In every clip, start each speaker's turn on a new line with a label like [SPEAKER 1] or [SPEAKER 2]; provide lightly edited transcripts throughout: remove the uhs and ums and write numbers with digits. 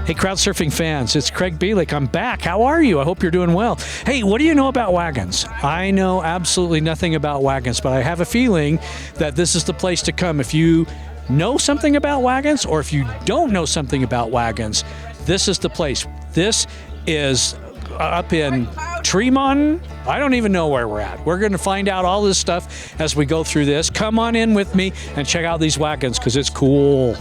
[SPEAKER 1] Hey, crowd surfing fans, it's Craig Bielik. I'm back. How are you? I hope you're doing well. Hey, what do you know about wagons? I know absolutely nothing about wagons, but I have a feeling that this is the place to come. If you know something about wagons, or if you don't know something about wagons, this is the place. This is up in Tremont. I don't even know where we're at. We're going to find out all this stuff as we go through this. Come on in with me and check out these wagons because it's cool.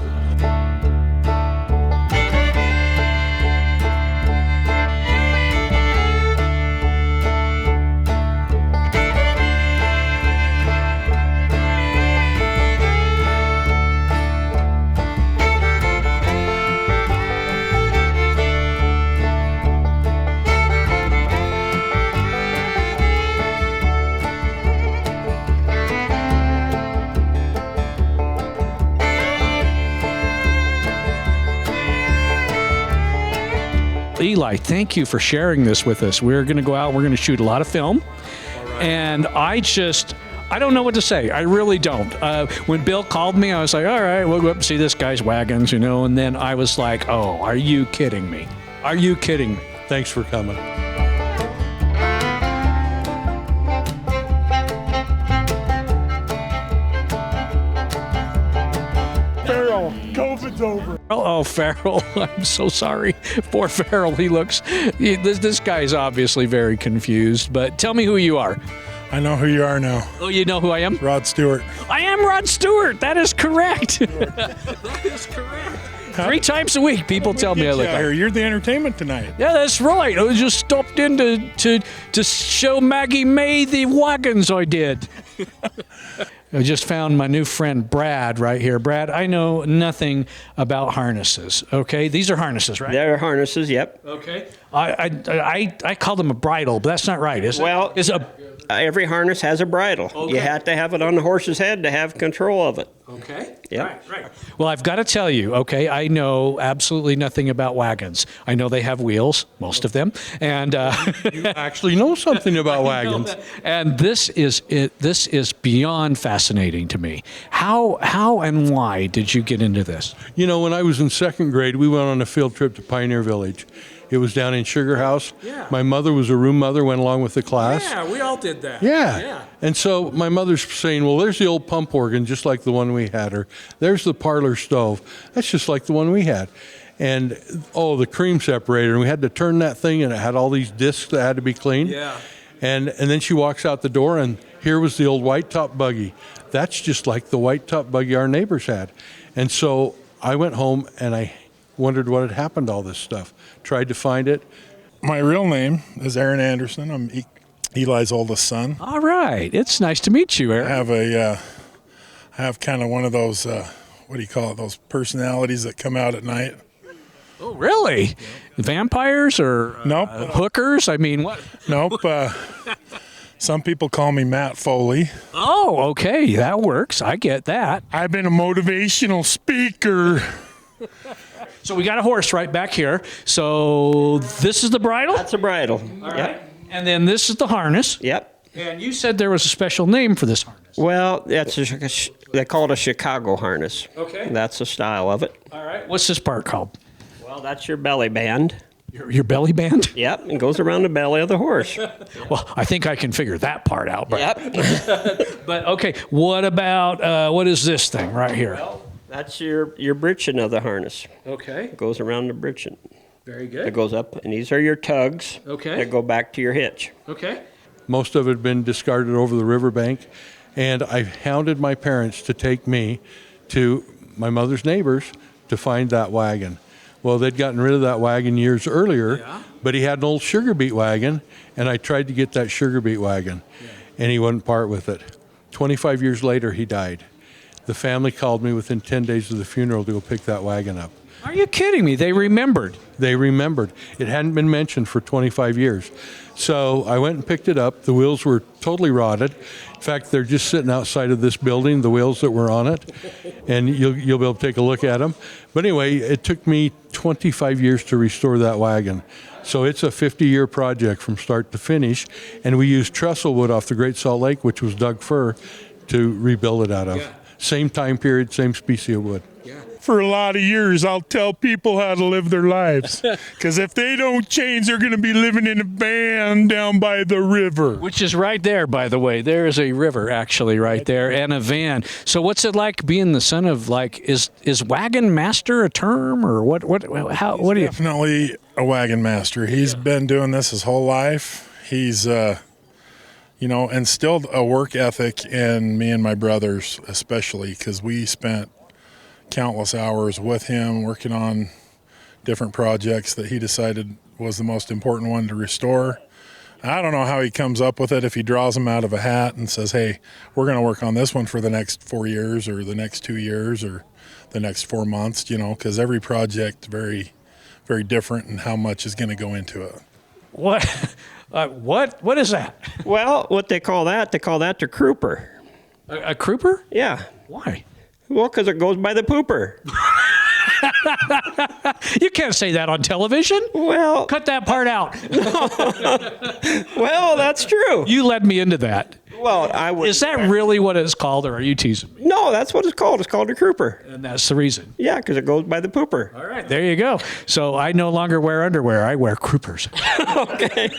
[SPEAKER 1] Eli, thank you for sharing this with us. We're going to go out, we're going to shoot a lot of film. And I don't know what to say. I really don't. When Bill called me, I was like, all right, we'll go up and see this guy's wagons, And then I was like, oh, are you kidding me? Are you kidding me?
[SPEAKER 2] Thanks for coming. COVID's over.
[SPEAKER 1] Oh, Farrell, I'm so sorry. Poor Farrell. This guy is obviously very confused, but tell me who you are.
[SPEAKER 2] I know who you are now.
[SPEAKER 1] Oh, you know who I am?
[SPEAKER 2] Rod Stewart.
[SPEAKER 1] I am Rod Stewart. That is correct. That is correct. 3 times a week, people tell me I look like.
[SPEAKER 2] You're the entertainment tonight.
[SPEAKER 1] Yeah, that's right. I just stopped in to show Maggie May the wagons I did. I just found my new friend Brad right here. Brad, I know nothing about harnesses. Okay, these are harnesses, right?
[SPEAKER 3] They're harnesses. Yep.
[SPEAKER 1] Okay. I call them a bridle, but that's not right, is it?
[SPEAKER 3] Well, every harness has a bridle.
[SPEAKER 1] Okay.
[SPEAKER 3] You have to have it on the horse's head to have control of it.
[SPEAKER 1] Okay.
[SPEAKER 3] Yep.
[SPEAKER 1] Right. Well, I've got to tell you, okay, I know absolutely nothing about wagons. I know they have wheels, most of them, and
[SPEAKER 2] You actually know something about wagons.
[SPEAKER 1] And this is beyond fascinating to me. How and why did you get into this?
[SPEAKER 2] When I was in 2nd grade, we went on a field trip to Pioneer Village. It was down in Sugar House.
[SPEAKER 1] Yeah.
[SPEAKER 2] My mother was a room mother, went along with the class.
[SPEAKER 1] Yeah, we all did that.
[SPEAKER 2] Yeah. And so my mother's saying, well, there's the old pump organ, just like the one we had, or there's the parlor stove. That's just like the one we had. And, the cream separator, and we had to turn that thing, and it had all these discs that had to be cleaned.
[SPEAKER 1] Yeah.
[SPEAKER 2] And then she walks out the door, and here was the old white top buggy. That's just like the white top buggy our neighbors had. And so I went home, and I wondered what had happened to all this stuff. Tried to find it.
[SPEAKER 4] My real name is Aaron Anderson. I'm Eli's oldest son.
[SPEAKER 1] All right. It's nice to meet you, Aaron.
[SPEAKER 4] I have kind of one of those, what do you call it, those personalities that come out at night.
[SPEAKER 1] Oh, really? Yeah. Vampires or
[SPEAKER 4] Nope.
[SPEAKER 1] Hookers? I mean, what?
[SPEAKER 4] Nope. Some people call me Matt Foley.
[SPEAKER 1] Oh, okay. That works. I get that.
[SPEAKER 4] I've been a motivational speaker.
[SPEAKER 1] So we got a horse right back here. So this is the bridle?
[SPEAKER 3] That's a bridle.
[SPEAKER 1] All right. And then this is the harness.
[SPEAKER 3] Yep.
[SPEAKER 1] And you said there was a special name for this harness.
[SPEAKER 3] Well, they call it a Chicago harness.
[SPEAKER 1] Okay.
[SPEAKER 3] That's the style of it.
[SPEAKER 1] All right. What's this part called?
[SPEAKER 3] Well, that's your belly band.
[SPEAKER 1] Your belly band?
[SPEAKER 3] Yep, it goes around the belly of the horse.
[SPEAKER 1] Well, I think I can figure that part out. But,
[SPEAKER 3] Yep.
[SPEAKER 1] but okay, what about, what is this thing right here?
[SPEAKER 3] Well, that's your britchin of the harness.
[SPEAKER 1] Okay.
[SPEAKER 3] It goes around the britchin.
[SPEAKER 1] Very good.
[SPEAKER 3] It goes up, and these are your tugs.
[SPEAKER 1] Okay.
[SPEAKER 3] That go back to your hitch.
[SPEAKER 1] Okay.
[SPEAKER 2] Most of it had been discarded over the riverbank, and I hounded my parents to take me to my mother's neighbors to find that wagon. Well, they'd gotten rid of that wagon years earlier, but he had an old sugar beet wagon, and I tried to get that sugar beet wagon, and he wouldn't part with it. 25 years later, he died. The family called me within 10 days of the funeral to go pick that wagon up.
[SPEAKER 1] Are you kidding me? They remembered.
[SPEAKER 2] They remembered. It hadn't been mentioned for 25 years. So I went and picked it up. The wheels were totally rotted. In fact, they're just sitting outside of this building, the wheels that were on it, and you'll be able to take a look at them. But anyway, it took me 25 years to restore that wagon. So it's a 50-year project from start to finish, and we used trestle wood off the Great Salt Lake, which was Doug fir, to rebuild it out of.
[SPEAKER 1] Yeah.
[SPEAKER 2] Same time period, same species of wood.
[SPEAKER 1] Yeah.
[SPEAKER 4] for a lot of years, I'll tell people how to live their lives. Because if they don't change, they're going to be living in a van down by the river.
[SPEAKER 1] Which is right there, by the way. There is a river actually right there and a van. So what's it like being the son of, like, is wagon master a term, or what do you?
[SPEAKER 4] Definitely a wagon master. He's been doing this his whole life. He's, instilled a work ethic in me and my brothers, especially because we spent countless hours with him working on different projects that he decided was the most important one to restore. I don't know how he comes up with it, if he draws them out of a hat and says, hey, we're going to work on this one for the next 4 years or the next 2 years or the next 4 months, because every project very, very different and how much is going to go into it.
[SPEAKER 1] What? What is that?
[SPEAKER 3] Well, what they call that the crooper.
[SPEAKER 1] A crooper?
[SPEAKER 3] Yeah.
[SPEAKER 1] Why?
[SPEAKER 3] Well, because it goes by the pooper.
[SPEAKER 1] You can't say that on television.
[SPEAKER 3] Well,
[SPEAKER 1] Cut that part out.
[SPEAKER 3] well, that's true.
[SPEAKER 1] You led me into that.
[SPEAKER 3] Well, I would.
[SPEAKER 1] Is that really what it's called, or are you teasing me?
[SPEAKER 3] No, that's what it's called. It's called a crooper.
[SPEAKER 1] And that's the reason.
[SPEAKER 3] Yeah, because it goes by the pooper.
[SPEAKER 1] All right, there you go. So I no longer wear underwear. I wear croupers.
[SPEAKER 3] Okay.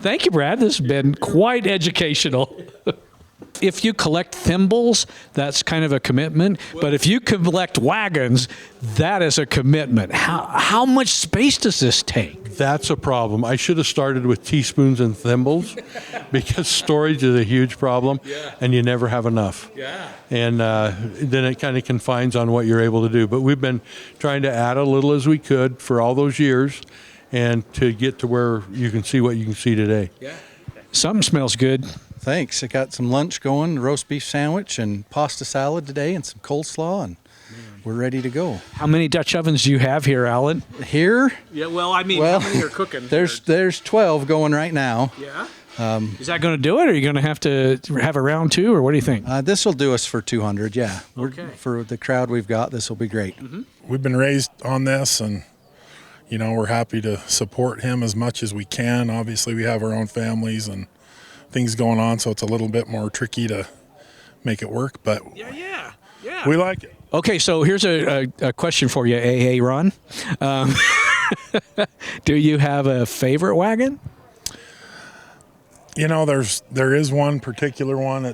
[SPEAKER 1] Thank you, Brad. This has been quite educational. If you collect thimbles, that's kind of a commitment. But if you collect wagons, that is a commitment. How much space does this take?
[SPEAKER 2] That's a problem. I should have started with teaspoons and thimbles because storage is a huge problem, and you never have enough.
[SPEAKER 1] Yeah.
[SPEAKER 2] And then it kind of confines on what you're able to do. But we've been trying to add a little as we could for all those years, and to get to where you can see what you can see today.
[SPEAKER 1] Yeah. Something smells good.
[SPEAKER 5] Thanks. I got some lunch going, roast beef sandwich and pasta salad today and some coleslaw, and we're ready to go.
[SPEAKER 1] How many Dutch ovens do you have here, Alan?
[SPEAKER 5] Here?
[SPEAKER 1] Yeah, well, I mean,
[SPEAKER 5] Well,
[SPEAKER 1] how many are cooking?
[SPEAKER 5] There's 12 going right now.
[SPEAKER 1] Yeah. Is that going to do it, or are you going to have a round two, or what do you think?
[SPEAKER 5] This will do us for 200, yeah.
[SPEAKER 1] Okay.
[SPEAKER 5] For the crowd we've got, this will be great.
[SPEAKER 1] Mm-hmm.
[SPEAKER 4] We've been raised on this, and we're happy to support him as much as we can. Obviously, we have our own families and things going on, so it's a little bit more tricky to make it work, but
[SPEAKER 1] Yeah.
[SPEAKER 4] we like it.
[SPEAKER 1] Okay, so here's a question for you, AA Ron. Do you have a favorite wagon?
[SPEAKER 4] There is one particular one.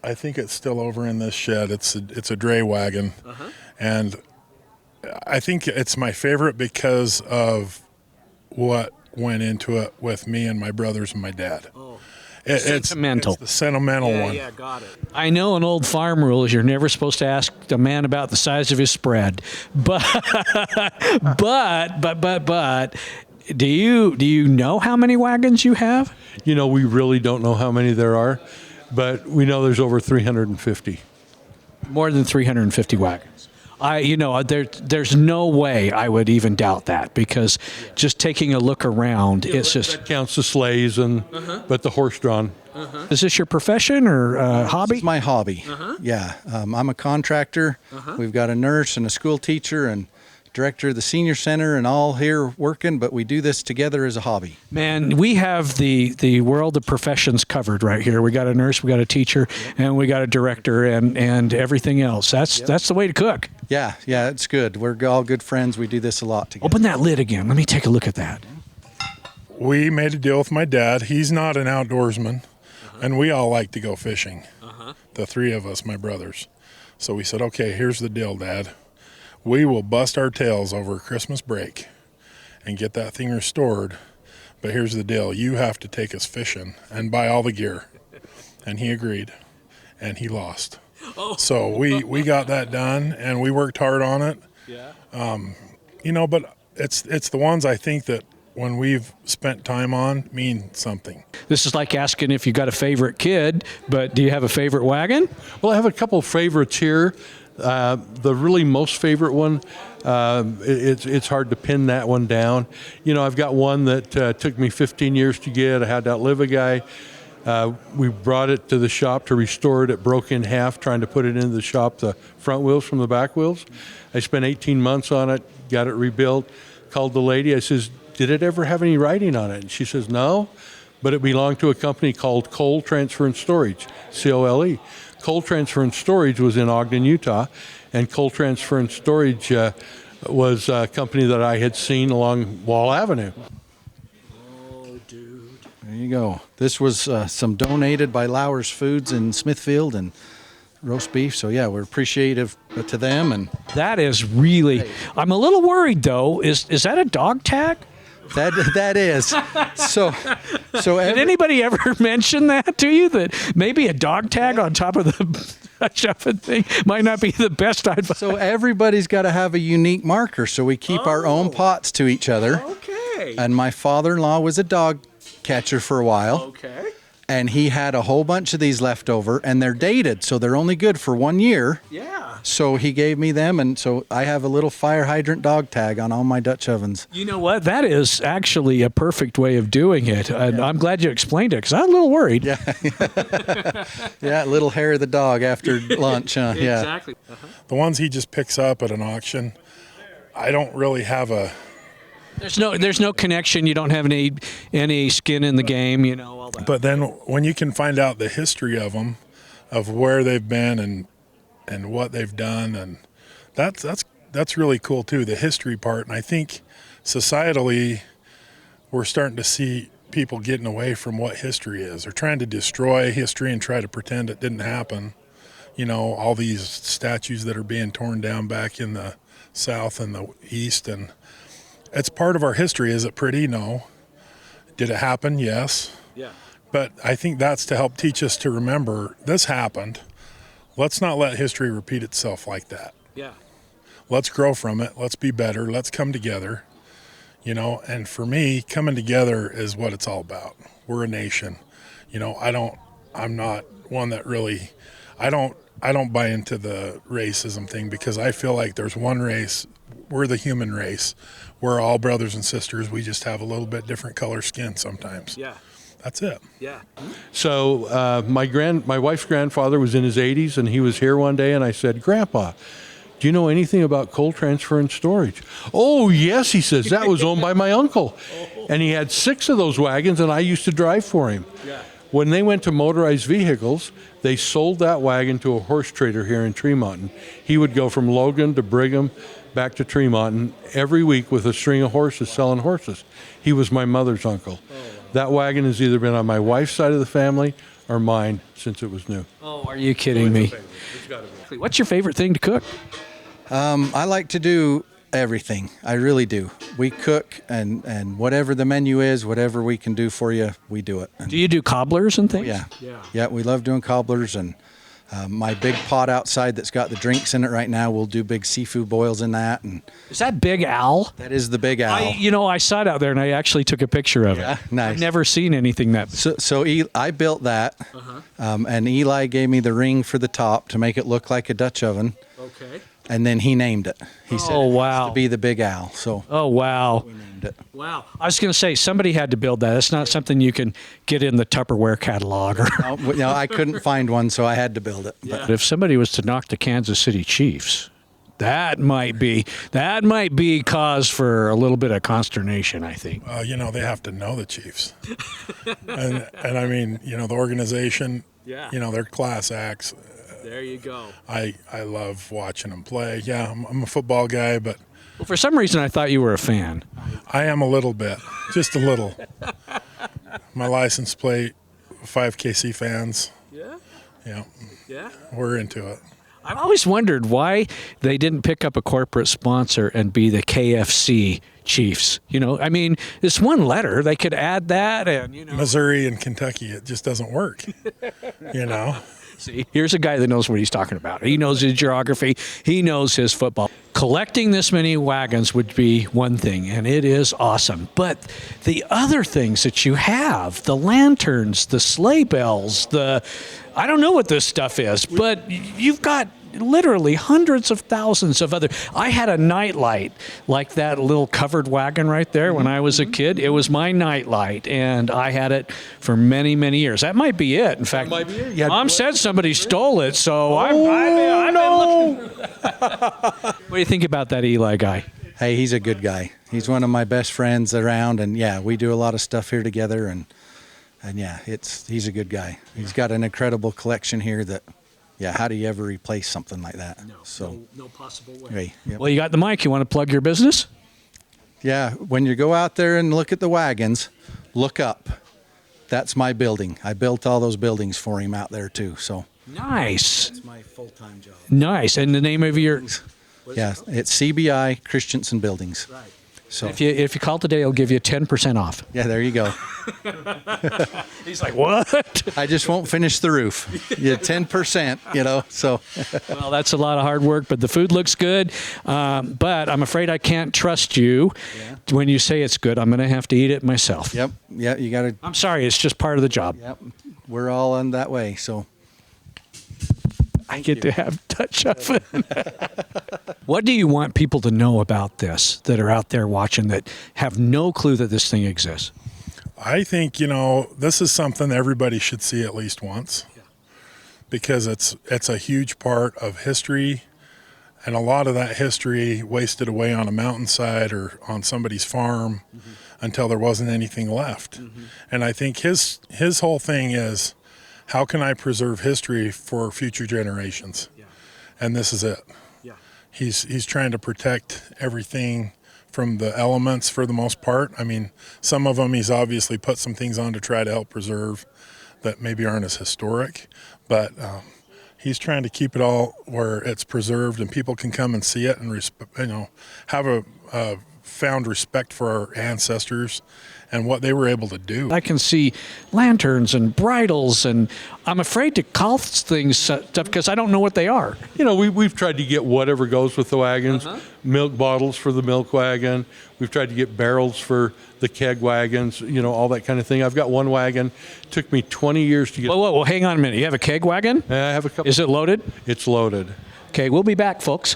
[SPEAKER 4] I think it's still over in this shed. It's a dray wagon, and I think it's my favorite because of what went into it with me and my brothers and my dad.
[SPEAKER 1] Sentimental.
[SPEAKER 4] It's the sentimental one.
[SPEAKER 1] Yeah, got it. I know an old farm rule is you're never supposed to ask a man about the size of his spread, but do you know how many wagons you have?
[SPEAKER 2] We really don't know how many there are, but we know there's over 350.
[SPEAKER 1] More than 350 wagons. There's no way I would even doubt that, because just taking a look around, it's just.
[SPEAKER 2] That counts the sleighs but the horse-drawn.
[SPEAKER 1] Is this your profession or hobby?
[SPEAKER 5] It's my hobby. Yeah. I'm a contractor. We've got a nurse and a school teacher and director of the senior center and all here working, but we do this together as a hobby.
[SPEAKER 1] Man, we have the world of professions covered right here. We got a nurse, we got a teacher, and we got a director, and everything else. That's the way to cook.
[SPEAKER 5] Yeah, it's good. We're all good friends. We do this a lot together.
[SPEAKER 1] Open that lid again. Let me take a look at that.
[SPEAKER 4] We made a deal with my dad. He's not an outdoorsman, and we all like to go fishing. The three of us, my brothers. So we said, okay, here's the deal, Dad. We will bust our tails over Christmas break and get that thing restored. But here's the deal. You have to take us fishing and buy all the gear. And he agreed, and he lost. So we got that done, and we worked hard on it.
[SPEAKER 1] Yeah.
[SPEAKER 4] But it's the ones I think that when we've spent time on mean something.
[SPEAKER 1] This is like asking if you got a favorite kid, but do you have a favorite wagon?
[SPEAKER 2] Well, I have a couple of favorites here. The really most favorite one, it's hard to pin that one down. I've got one that took me 15 years to get. I had to outlive a guy. We brought it to the shop to restore it. It broke in half trying to put it into the shop, the front wheels from the back wheels. I spent 18 months on it, got it rebuilt, called the lady. I says, did it ever have any writing on it? And she says, no, but it belonged to a company called Cole Transfer and Storage, COLE. Coal Transfer and Storage was in Ogden, Utah, and Coal Transfer and Storage was a company that I had seen along Wall Avenue.
[SPEAKER 5] There you go. This was some donated by Lauer's Foods in Smithfield and roast beef. So yeah, we're appreciative to them. And
[SPEAKER 1] That is really. I'm a little worried though. Is that a dog tag?
[SPEAKER 5] that is. So
[SPEAKER 1] Did anybody ever mention that to you? That maybe a dog tag on top of the shoving thing might not be the best advice.
[SPEAKER 5] So everybody's got to have a unique marker. So we keep our own pots to each other.
[SPEAKER 1] Okay.
[SPEAKER 5] And my father-in-law was a dog catcher for a while.
[SPEAKER 1] Okay.
[SPEAKER 5] And he had a whole bunch of these left over, and they're dated, so they're only good for 1 year.
[SPEAKER 1] Yeah.
[SPEAKER 5] So he gave me them, and so I have a little fire hydrant dog tag on all my Dutch ovens.
[SPEAKER 1] You know what? That is actually a perfect way of doing it. And I'm glad you explained it because I'm a little worried.
[SPEAKER 5] Yeah, little hair of the dog after lunch. Yeah.
[SPEAKER 1] Exactly.
[SPEAKER 4] The ones he just picks up at an auction, I don't really have a.
[SPEAKER 1] There's no connection. You don't have any skin in the game. You know all that.
[SPEAKER 4] But then when you can find out the history of them, of where they've been and what they've done, and that's really cool too, the history part. And I think societally we're starting to see people getting away from what history is. They're trying to destroy history and try to pretend it didn't happen. You know, all these statues that are being torn down back in the South and the East, and it's part of our history. Is it pretty? No. Did it happen? Yes.
[SPEAKER 1] Yeah.
[SPEAKER 4] But I think that's to help teach us to remember this happened. Let's not let history repeat itself like that.
[SPEAKER 1] Yeah.
[SPEAKER 4] Let's grow from it. Let's be better. Let's come together. You know, and for me, coming together is what it's all about. We're a nation. You know, I'm not one that really, I don't buy into the racism thing, because I feel like there's one race. We're the human race. We're all brothers and sisters. We just have a little bit different color skin sometimes.
[SPEAKER 1] Yeah.
[SPEAKER 4] That's it.
[SPEAKER 1] Yeah.
[SPEAKER 2] So my wife's grandfather was in his 80s, and he was here one day, and I said, "Grandpa, do you know anything about Coal Transfer and Storage?" "Oh, yes," he says, "that was owned by my uncle." And he had 6 of those wagons, and I used to drive for him.
[SPEAKER 1] Yeah.
[SPEAKER 2] When they went to motorized vehicles, they sold that wagon to a horse trader here in Tremonton. He would go from Logan to Brigham back to Tremonton every week with a string of horses selling horses. He was my mother's uncle. That wagon has either been on my wife's side of the family or mine since it was new.
[SPEAKER 1] Oh, are you kidding me? What's your favorite thing to cook?
[SPEAKER 5] I like to do everything. I really do. We cook, and whatever the menu is, whatever we can do for you, we do it. And
[SPEAKER 1] Do you do cobblers and things?
[SPEAKER 5] yeah, we love doing cobblers, and my big pot outside that's got the drinks in it right now, we'll do big seafood boils in that, and
[SPEAKER 1] Is that Big Al?
[SPEAKER 5] that is the Big Al.
[SPEAKER 1] I saw it out there and I actually took a picture of
[SPEAKER 5] Yeah,
[SPEAKER 1] it.
[SPEAKER 5] nice.
[SPEAKER 1] I've never seen anything that.
[SPEAKER 5] So I built that, and Eli gave me the ring for the top to make it look like a Dutch oven,
[SPEAKER 1] Okay.
[SPEAKER 5] and then he named it. He said
[SPEAKER 1] Oh,
[SPEAKER 5] it has
[SPEAKER 1] wow.
[SPEAKER 5] to be the Big Al, so
[SPEAKER 1] Oh, wow.
[SPEAKER 5] we named it.
[SPEAKER 1] Wow. I was going to say, somebody had to build that. It's not something you can get in the Tupperware catalog.
[SPEAKER 5] No, I couldn't find one, so I had to build it. But
[SPEAKER 1] But if somebody was to knock the Kansas City Chiefs, that might be cause for a little bit of consternation, I think.
[SPEAKER 4] You know, they have to know the Chiefs. and I mean, you know, the organization,
[SPEAKER 1] Yeah.
[SPEAKER 4] you know, they're class acts.
[SPEAKER 1] There you go.
[SPEAKER 4] I love watching them play. Yeah, I'm a football guy, but
[SPEAKER 1] Well, for some reason, I thought you were a fan.
[SPEAKER 4] I am a little bit, just a little. My license plate, 5 KC fans.
[SPEAKER 1] Yeah.
[SPEAKER 4] Yeah,
[SPEAKER 1] Yeah.
[SPEAKER 4] we're into it.
[SPEAKER 1] I've always wondered why they didn't pick up a corporate sponsor and be the KFC Chiefs. You know, I mean, it's one letter. They could add that, and you know.
[SPEAKER 4] Missouri and Kentucky, it just doesn't work. You know,
[SPEAKER 1] See, here's a guy that knows what he's talking about. He knows his geography. He knows his football. Collecting this many wagons would be one thing, and it is awesome. But the other things that you have, the lanterns, the sleigh bells, I don't know what this stuff is, but you've got literally hundreds of thousands of other. I had a nightlight like that little covered wagon right there when I was a kid. It was my nightlight, and I had it for many, many years. That might be it. In fact,
[SPEAKER 2] might be it. You had-
[SPEAKER 1] Mom said somebody stole it, so I've been looking. What do you think about that Eli guy?
[SPEAKER 5] hey, he's a good guy. He's one of my best friends around, and yeah, we do a lot of stuff here together, and yeah, he's a good guy. He's got an incredible collection here that yeah, how do you ever replace something like that?
[SPEAKER 1] no possible way.
[SPEAKER 5] Hey, yep.
[SPEAKER 1] Well, you got the mic. You want to plug your business?
[SPEAKER 5] Yeah, when you go out there and look at the wagons, look up. That's my building. I built all those buildings for him out there too. So
[SPEAKER 1] Nice.
[SPEAKER 5] it's my full-time job.
[SPEAKER 1] Nice. And the name of your...
[SPEAKER 5] Yeah, it's CBI Christensen Buildings.
[SPEAKER 1] Right.
[SPEAKER 5] So
[SPEAKER 1] If you call today, he'll give you 10% off.
[SPEAKER 5] yeah, there you go.
[SPEAKER 1] He's like, what?
[SPEAKER 5] I just won't finish the roof. Yeah, 10%. You know, so
[SPEAKER 1] Well, that's a lot of hard work, but the food looks good. But I'm afraid I can't trust you when you say it's good. I'm going to have to eat it myself.
[SPEAKER 5] yep, yeah, you got to.
[SPEAKER 1] I'm sorry. It's just part of the job.
[SPEAKER 5] Yep, we're all on that way. So
[SPEAKER 1] I get to have touch of it. What do you want people to know about this that are out there watching that have no clue that this thing exists?
[SPEAKER 4] I think, this is something everybody should see at least once because it's a huge part of history, and a lot of that history wasted away on a mountainside or on somebody's farm until there wasn't anything left. And I think his whole thing is, how can I preserve history for future generations? And this is it. He's trying to protect everything from the elements for the most part. I mean, some of them he's obviously put some things on to try to help preserve that maybe aren't as historic, but he's trying to keep it all where it's preserved and people can come and see it and have a found respect for our ancestors and what they were able to do.
[SPEAKER 1] I can see lanterns and bridles, and I'm afraid to call things stuff because I don't know what they are.
[SPEAKER 2] We've tried to get whatever goes with the wagons. Milk bottles for the milk wagon. We've tried to get barrels for the keg wagons, all that kind of thing. I've got one wagon. Took me 20 years to get.
[SPEAKER 1] Whoa, hang on a minute. You have a keg wagon?
[SPEAKER 2] I have a couple.
[SPEAKER 1] Is it loaded?
[SPEAKER 2] It's loaded.
[SPEAKER 1] Okay, we'll be back, folks.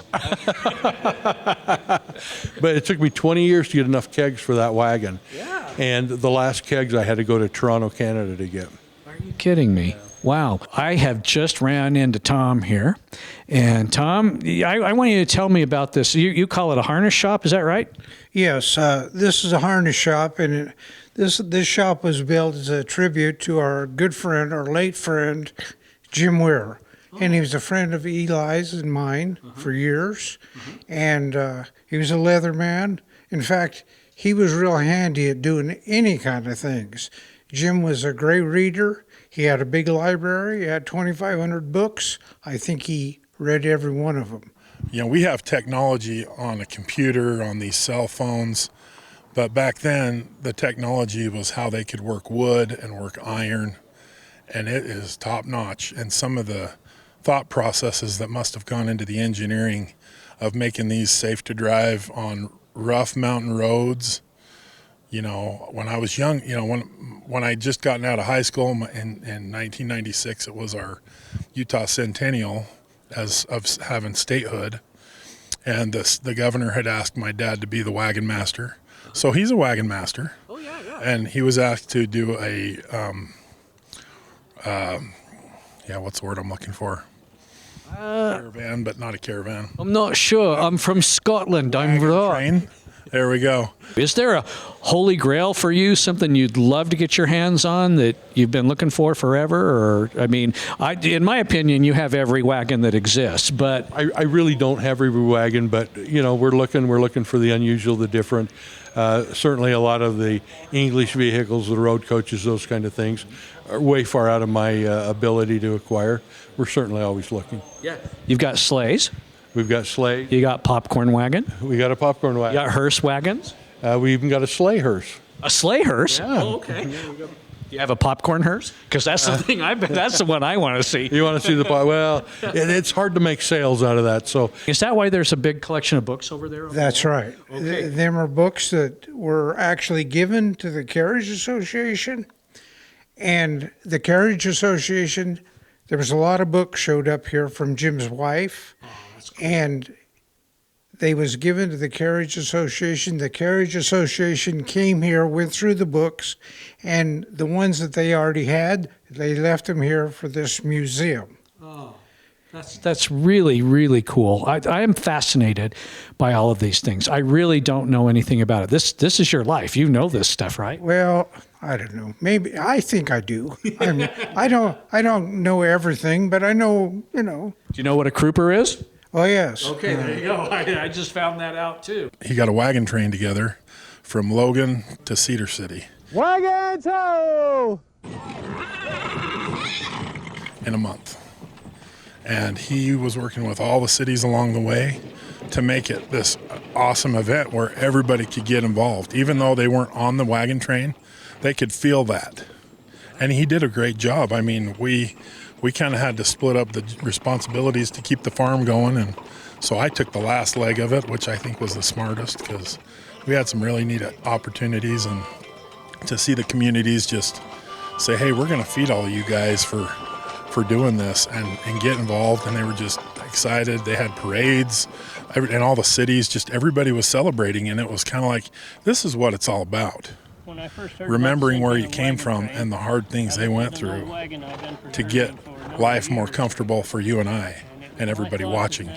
[SPEAKER 2] But it took me 20 years to get enough kegs for that wagon.
[SPEAKER 1] Yeah.
[SPEAKER 2] And the last kegs I had to go to Toronto, Canada to get.
[SPEAKER 1] Are you kidding me? Wow. I have just ran into Tom here. And Tom, I want you to tell me about this. You call it a harness shop, is that right?
[SPEAKER 6] Yes, this is a harness shop, and this shop was built as a tribute to our good friend, our late friend, Jim Weir. And he was a friend of Eli's and mine for years. And he was a leather man. In fact, he was real handy at doing any kind of things. Jim was a great reader. He had a big library. He had 2,500 books. I think he read every one of them.
[SPEAKER 4] We have technology on a computer, on these cell phones, but back then the technology was how they could work wood and work iron, and it is top notch. And some of the thought processes that must have gone into the engineering of making these safe to drive on rough mountain roads. When I was young, when I just gotten out of high school in 1996, it was our Utah centennial of having statehood, and the governor had asked my dad to be the wagon master. So he's a wagon master. Oh yeah. And he was asked to do a what's the word I'm looking for? Caravan, but not a caravan.
[SPEAKER 1] I'm not sure. I'm from Scotland. I'm right.
[SPEAKER 4] Train. There we go.
[SPEAKER 1] Is there a holy grail for you, something you'd love to get your hands on that you've been looking for forever? Or, in my opinion, you have every wagon that exists, but
[SPEAKER 2] I really don't have every wagon, but we're looking for the unusual, the different. Certainly a lot of the English vehicles, the road coaches, those kind of things are way far out of my ability to acquire. We're certainly always looking.
[SPEAKER 1] yeah, you've got sleighs.
[SPEAKER 2] We've got sleigh.
[SPEAKER 1] You got popcorn wagon.
[SPEAKER 2] We got a popcorn
[SPEAKER 1] You
[SPEAKER 2] wagon.
[SPEAKER 1] got hearse wagons.
[SPEAKER 2] We even got a sleigh hearse.
[SPEAKER 1] A sleigh hearse.
[SPEAKER 2] Yeah.
[SPEAKER 1] Oh, okay. You have a popcorn hearse? Because that's the thing. That's the one I want to see.
[SPEAKER 2] You want to see the well? It's hard to make sales out of that. So
[SPEAKER 1] Is that why there's a big collection of books over there?
[SPEAKER 6] That's right.
[SPEAKER 1] Okay.
[SPEAKER 6] Them are books that were actually given to the Carriage Association. And the Carriage Association, there was a lot of books showed up here from Jim's wife. And they was given to the Carriage Association. The Carriage Association came here, went through the books, and the ones that they already had, they left them here for this museum.
[SPEAKER 1] That's really, really cool. I am fascinated by all of these things. I really don't know anything about it. This is your life. You know this stuff, right?
[SPEAKER 6] Well, I don't know. Maybe I think I do. I mean, I don't know everything, but I know.
[SPEAKER 1] Do you know what a crooper is?
[SPEAKER 6] Oh yes.
[SPEAKER 1] Okay, there you go. I just found that out too.
[SPEAKER 4] He got a wagon train together from Logan to Cedar City.
[SPEAKER 7] Wagon tow!
[SPEAKER 4] In a month. And he was working with all the cities along the way to make it this awesome event where everybody could get involved. Even though they weren't on the wagon train, they could feel that. And he did a great job. I mean, we kind of had to split up the responsibilities to keep the farm going. And so I took the last leg of it, which I think was the smartest, because we had some really neat opportunities, and to see the communities just say, hey, we're going to feed all of you guys for doing this and get involved. And they were just excited. They had parades and all the cities, just everybody was celebrating. And it was kind of like, this is what it's all about.
[SPEAKER 7] When I first heard
[SPEAKER 4] Remembering
[SPEAKER 7] about
[SPEAKER 4] where you
[SPEAKER 7] the
[SPEAKER 4] came
[SPEAKER 7] wagon
[SPEAKER 4] from
[SPEAKER 7] train,
[SPEAKER 4] and the hard things they went through
[SPEAKER 7] wagon I've been
[SPEAKER 4] to
[SPEAKER 7] preserving
[SPEAKER 4] get
[SPEAKER 7] for a number
[SPEAKER 4] life
[SPEAKER 7] of
[SPEAKER 4] more
[SPEAKER 7] years.
[SPEAKER 4] comfortable for you and I and everybody watching.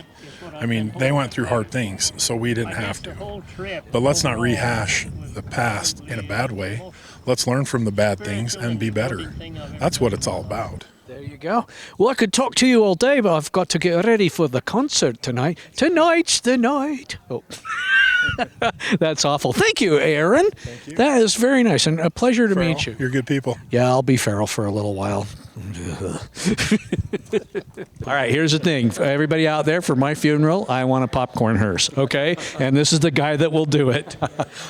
[SPEAKER 4] I mean, they went through hard things, so we didn't have to. But let's not rehash the past in a bad way. Let's learn from the bad things and be better. That's what it's all about.
[SPEAKER 1] There you go. Well, I could talk to you all day, but I've got to get ready for the concert tonight. Tonight's the night. Oh. That's awful. Thank you, Aaron. Thank you. That is very nice and a pleasure to meet you.
[SPEAKER 4] You're good people.
[SPEAKER 1] Yeah, I'll be feral for a little while. All right, here's the thing. For everybody out there, for my funeral, I want a popcorn hearse, okay? And this is the guy that will do it.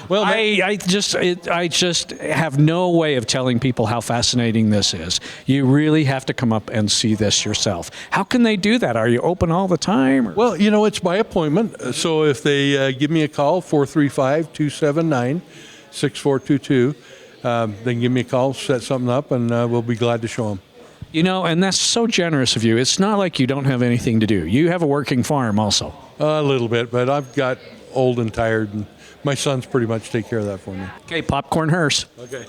[SPEAKER 1] Well, I just have no way of telling people how fascinating this is. You really have to come up and see this yourself. How can they do that? Are you open all the time? Or?
[SPEAKER 2] Well, it's by appointment. So if they give me a call, 435-279-6422, they can give me a call, set something up, and we'll be glad to show them.
[SPEAKER 1] And that's so generous of you. It's not like you don't have anything to do. You have a working farm also.
[SPEAKER 2] A little bit, but I've got old and tired, and my sons pretty much take care of that for me.
[SPEAKER 1] Okay, popcorn hearse.
[SPEAKER 2] Okay.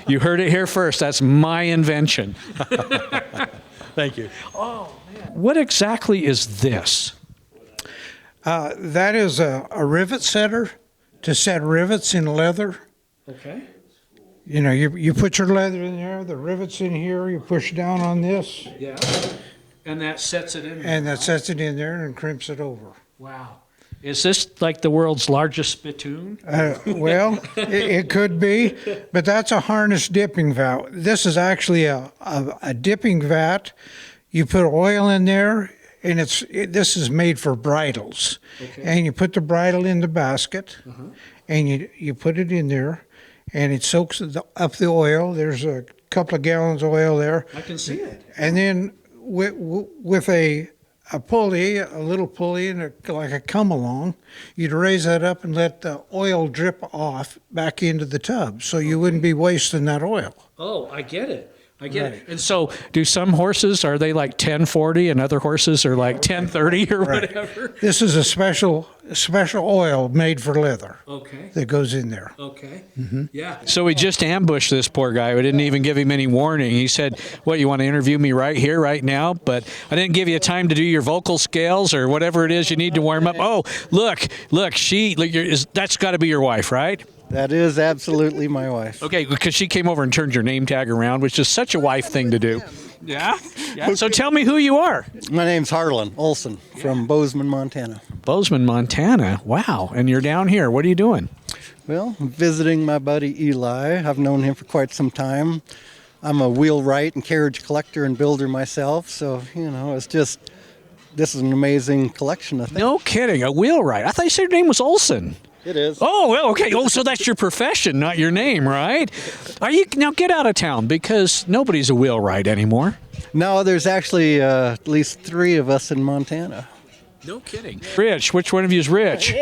[SPEAKER 1] You heard it here first. That's my invention.
[SPEAKER 2] Thank you.
[SPEAKER 1] Oh, man. What exactly is this?
[SPEAKER 6] That is a rivet setter to set rivets in leather.
[SPEAKER 1] Okay.
[SPEAKER 6] You put your leather in there, the rivets in here, you push down on this,
[SPEAKER 1] Yeah. And that sets it in.
[SPEAKER 6] and that sets it in there and crimps it over.
[SPEAKER 1] Wow. Is this like the world's largest spittoon?
[SPEAKER 6] Well, it could be, but that's a harness dipping vat. This is actually a dipping vat. You put oil in there, and this is made for bridles.
[SPEAKER 1] Okay.
[SPEAKER 6] And you put the bridle in the basket, and you put it in there, and it soaks up the oil. There's a couple of gallons of oil there.
[SPEAKER 1] I can see it.
[SPEAKER 6] And then with a pulley, a little pulley, and like a come along, you'd raise that up and let the oil drip off back into the tub, so you wouldn't be wasting that oil.
[SPEAKER 1] Oh, I get it. It. And so, do some horses, are they like 1040 and other horses are like 1030 or whatever?
[SPEAKER 6] This is a special oil made for leather
[SPEAKER 1] Okay.
[SPEAKER 6] that goes in there.
[SPEAKER 1] Okay. Yeah. So we just ambushed this poor guy. We didn't even give him any warning. He said, "What, you want to interview me right here, right now?" But I didn't give you time to do your vocal scales or whatever it is you need to warm up. Oh, look, that's got to be your wife, right?
[SPEAKER 8] That is absolutely my wife.
[SPEAKER 1] Okay, because she came over and turned your name tag around, which is such a wife thing to do. Yeah? So tell me who you are.
[SPEAKER 8] My name's Harlan Olson from Bozeman, Montana.
[SPEAKER 1] Bozeman, Montana. Wow. And you're down here. What are you doing?
[SPEAKER 8] Well, I'm visiting my buddy Eli. I've known him for quite some time. I'm a wheelwright and carriage collector and builder myself, so, it's just, this is an amazing collection of things.
[SPEAKER 1] No kidding. A wheelwright. I thought you said your name was Olson.
[SPEAKER 8] It is.
[SPEAKER 1] Oh, well, okay. Oh, so that's your profession, not your name, right? Now get out of town because nobody's a wheelwright anymore.
[SPEAKER 8] No, there's actually at least 3 of us in Montana.
[SPEAKER 1] No kidding. Rich, which one of you is rich?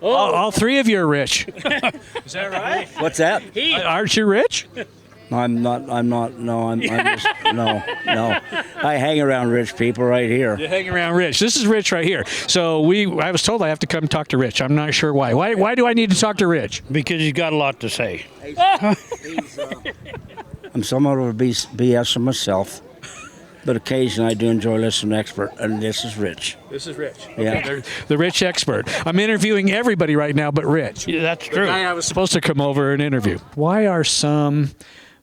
[SPEAKER 1] All 3 of you are rich. Is that right?
[SPEAKER 9] What's that?
[SPEAKER 1] Aren't you rich?
[SPEAKER 9] I'm not. No, I'm just, no. I hang around rich people right here.
[SPEAKER 1] You hang around Rich. This is Rich right here. So I was told I have to come talk to Rich. I'm not sure why. Why do I need to talk to Rich?
[SPEAKER 9] Because he's got a lot to say. I'm somewhat of a BS myself. but occasionally I do enjoy listening to an expert, and this is Rich.
[SPEAKER 1] This is Rich.
[SPEAKER 9] Yeah.
[SPEAKER 1] Okay, the Rich expert. I'm interviewing everybody right now but Rich.
[SPEAKER 7] Yeah, that's
[SPEAKER 1] The
[SPEAKER 7] true.
[SPEAKER 1] guy I was supposed to come over and interview. Why are some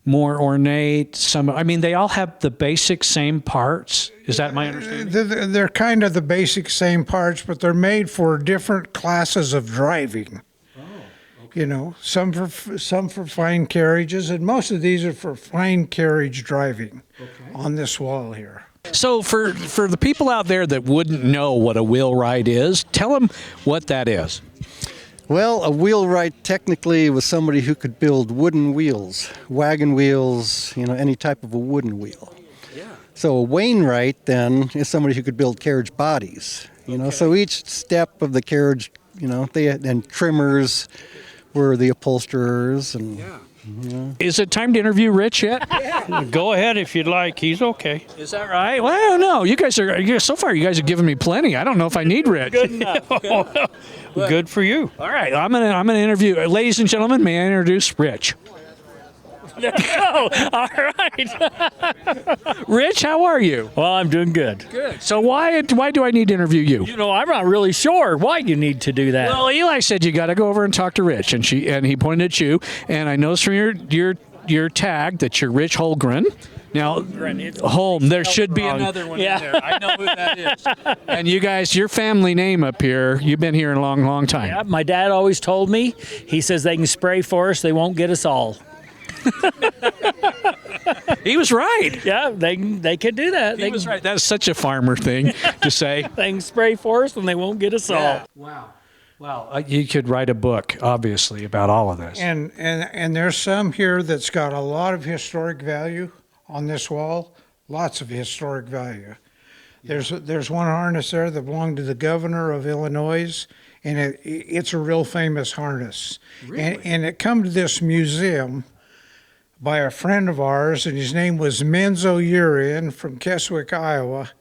[SPEAKER 1] more ornate? They all have the basic same parts. Is that my understanding?
[SPEAKER 6] They're kind of the basic same parts, but they're made for different classes of driving. Some for fine carriages, and most of these are for fine carriage driving on this wall here.
[SPEAKER 1] So for the people out there that wouldn't know what a wheelwright is, tell them what that is.
[SPEAKER 8] Well, a wheelwright technically was somebody who could build wooden wheels, wagon wheels, any type of a wooden wheel. Yeah. So a wainwright then is somebody who could build carriage bodies. So each step of the carriage, and trimmers were the upholsterers and. Yeah.
[SPEAKER 1] Is it time to interview Rich yet?
[SPEAKER 7] Go ahead if you'd like. He's okay.
[SPEAKER 1] Is that right? Well, I don't know. You guys are giving me plenty. I don't know if I need Rich.
[SPEAKER 7] Good enough. Good for you.
[SPEAKER 1] All right, I'm gonna interview, ladies and gentlemen. May I introduce Rich?
[SPEAKER 7] Oh, all right.
[SPEAKER 1] Rich, how are you?
[SPEAKER 7] Well, I'm doing good.
[SPEAKER 1] Good. So why do I need to interview you?
[SPEAKER 7] I'm not really sure why you need to do that.
[SPEAKER 1] Well, Eli said you got to go over and talk to Rich, and he pointed at you, and I noticed from your tag that you're Rich Holgren. Now, Holm, there should be another one in there. I know who that is. And you guys, your family name up here, you've been here a long, long time.
[SPEAKER 7] Yeah, my dad always told me, he says they can spray for us, they won't get us all.
[SPEAKER 1] He was right.
[SPEAKER 7] Yeah, they can do that.
[SPEAKER 1] He was right. That's such a farmer thing to say.
[SPEAKER 7] They can spray for us and they won't get us all.
[SPEAKER 1] Wow. Well, you could write a book, obviously, about all of this.
[SPEAKER 6] And there's some here that's got a lot of historic value on this wall. Lots of historic value. There's one harness there that belonged to the governor of Illinois, and it's a real famous harness.
[SPEAKER 1] Really?
[SPEAKER 6] And it come to this museum by a friend of ours, and his name was Menzo Urian from Keswick, Iowa.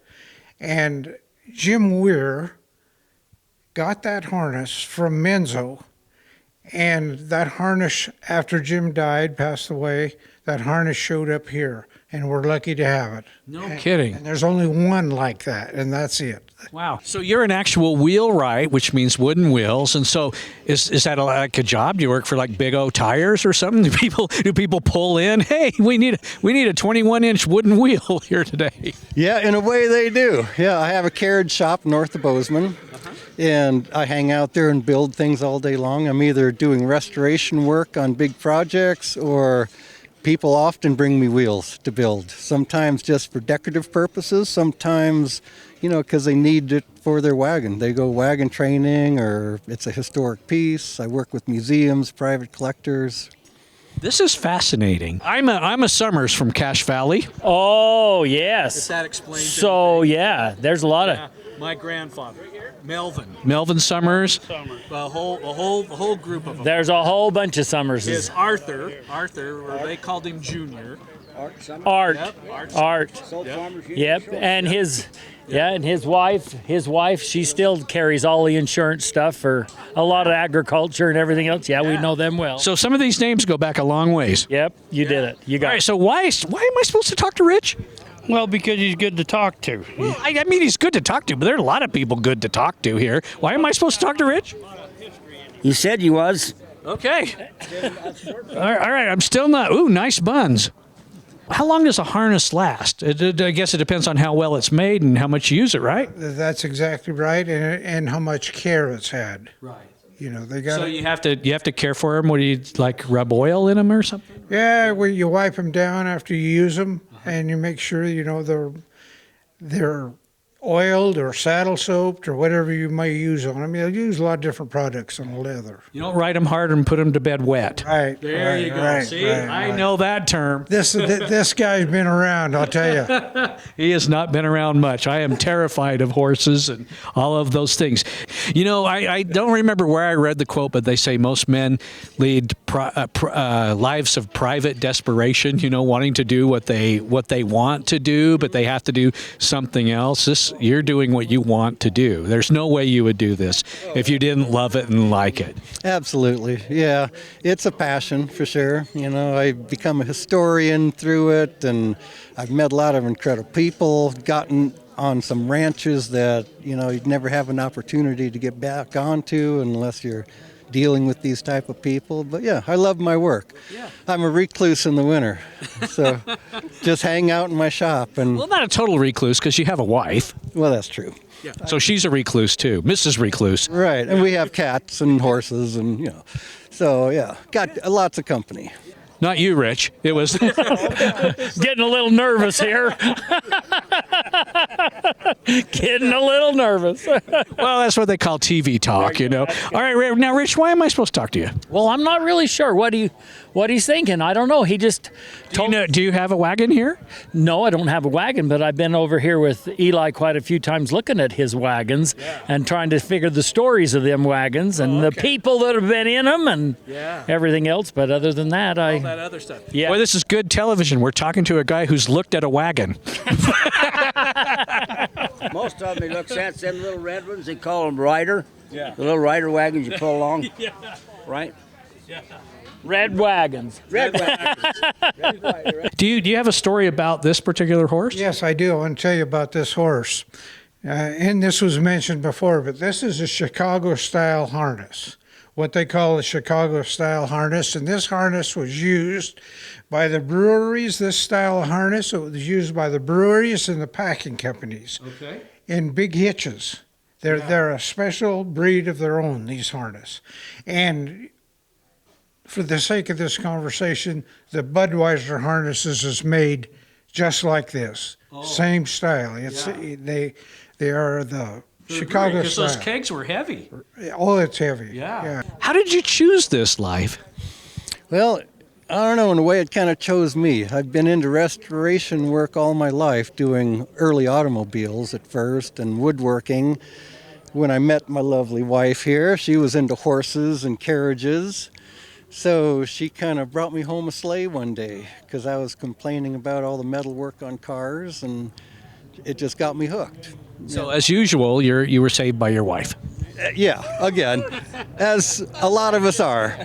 [SPEAKER 6] And Jim Weir got that harness from Menzo. And that harness, after Jim died, passed away, that harness showed up here. And we're lucky to have it.
[SPEAKER 1] No kidding.
[SPEAKER 6] And there's only one like that, and that's it.
[SPEAKER 1] Wow. So you're an actual wheelwright, which means wooden wheels. And so is that like a job? Do you work for like Big O Tires or something? Do people pull in? Hey, we need a 21-inch wooden wheel here today.
[SPEAKER 8] Yeah, in a way they do. Yeah, I have a carriage shop north of Bozeman, and I hang out there and build things all day long. I'm either doing restoration work on big projects, or people often bring me wheels to build, sometimes just for decorative purposes, sometimes, because they need it for their wagon. They go wagon training, or it's a historic piece. I work with museums, private collectors.
[SPEAKER 1] This is fascinating. I'm a Summers from Cache Valley.
[SPEAKER 7] Oh, yes.
[SPEAKER 1] If that explains
[SPEAKER 7] So, yeah, there's a lot of...
[SPEAKER 1] My grandfather, Melvin Summers. A whole group of them.
[SPEAKER 7] There's a whole bunch of Summerses.
[SPEAKER 1] Is Arthur, or they called him Junior.
[SPEAKER 7] Art.
[SPEAKER 1] Yep,
[SPEAKER 7] Art. Yep. And his wife, she still carries all the insurance stuff for a lot of agriculture and everything else. Yeah, we know them well.
[SPEAKER 1] So some of these names go back a long ways.
[SPEAKER 7] Yep, you did it. You got
[SPEAKER 1] All right,
[SPEAKER 7] it.
[SPEAKER 1] so why am I supposed to talk to Rich?
[SPEAKER 7] Well, because he's good to talk to.
[SPEAKER 1] Well, I mean, he's good to talk to, but there are a lot of people good to talk to here. Why am I supposed to talk to Rich?
[SPEAKER 9] You said you was.
[SPEAKER 1] Okay. All right, I'm still not. Ooh, nice buns. How long does a harness last? I guess it depends on how well it's made and how much you use it, right?
[SPEAKER 6] That's exactly right, and how much care it's had.
[SPEAKER 1] Right.
[SPEAKER 6] They got.
[SPEAKER 1] So you have to care for them. What do you like? Rub oil in them or something?
[SPEAKER 6] Yeah, well, you wipe them down after you use them, and you make sure they're oiled or saddle soaped or whatever you may use on them. You'll use a lot of different products on the leather.
[SPEAKER 1] You don't ride them hard and put them to bed wet.
[SPEAKER 6] Right.
[SPEAKER 1] There you go. See, I know that term.
[SPEAKER 6] This guy's been around, I'll tell you.
[SPEAKER 1] He has not been around much. I am terrified of horses and all of those things. I don't remember where I read the quote, but they say most men lead lives of private desperation, wanting to do what they want to do, but they have to do something else. You're doing what you want to do. There's no way you would do this if you didn't love it and like it.
[SPEAKER 8] Absolutely. Yeah. It's a passion for sure. I've become a historian through it, and I've met a lot of incredible people, gotten on some ranches that, you'd never have an opportunity to get back onto unless you're dealing with these type of people. But yeah, I love my work. Yeah. I'm a recluse in the winter, so just hang out in my shop. And
[SPEAKER 1] well, not a total recluse because you have a wife.
[SPEAKER 8] Well, that's true.
[SPEAKER 1] Yeah. So she's a recluse too, Mrs. Recluse.
[SPEAKER 8] Right, and we have cats and horses, and so yeah, got lots of company.
[SPEAKER 1] Not you, Rich. It was
[SPEAKER 7] getting a little nervous here. Getting a little nervous.
[SPEAKER 1] Well, that's what they call TV talk, All right, now, Rich, why am I supposed to talk to you?
[SPEAKER 7] Well, I'm not really sure what he's thinking. I don't know. He just told me.
[SPEAKER 1] Do you have a wagon here?
[SPEAKER 7] No, I don't have a wagon, but I've been over here with Eli quite a few times looking at his wagons and trying to figure the stories of them wagons and the people that have been in them and everything else. But other than that,
[SPEAKER 1] all that other stuff. Yeah. Boy, this is good television. We're talking to a guy who's looked at a wagon.
[SPEAKER 9] Most of them he looks at, them little red ones, they call them rider. Yeah. The little rider wagons you pull along. Yeah. Right?
[SPEAKER 7] Yeah. Red wagons.
[SPEAKER 9] Red wagons. Red rider, right?
[SPEAKER 1] Do you have a story about this particular horse?
[SPEAKER 6] Yes, I do. I want to tell you about this horse. And this was mentioned before, but this is a Chicago-style harness, what they call a Chicago-style harness. And this harness was used by the breweries, this style of harness. It was used by the breweries and the packing companies in big hitches. They're a special breed of their own, these harness. And for the sake of this conversation, the Budweiser harnesses is made just like this, same style. It's they are the Chicago style.
[SPEAKER 1] Those kegs were heavy.
[SPEAKER 6] Oh, it's heavy.
[SPEAKER 1] Yeah. How did you choose this life?
[SPEAKER 8] Well, I don't know, in a way it kind of chose me. I've been into restoration work all my life, doing early automobiles at first and woodworking. When I met my lovely wife here, she was into horses and carriages. So she kind of brought me home a sleigh one day because I was complaining about all the metal work on cars, and it just got me hooked.
[SPEAKER 1] So as usual, you were saved by your wife.
[SPEAKER 8] Yeah, again, as a lot of us are.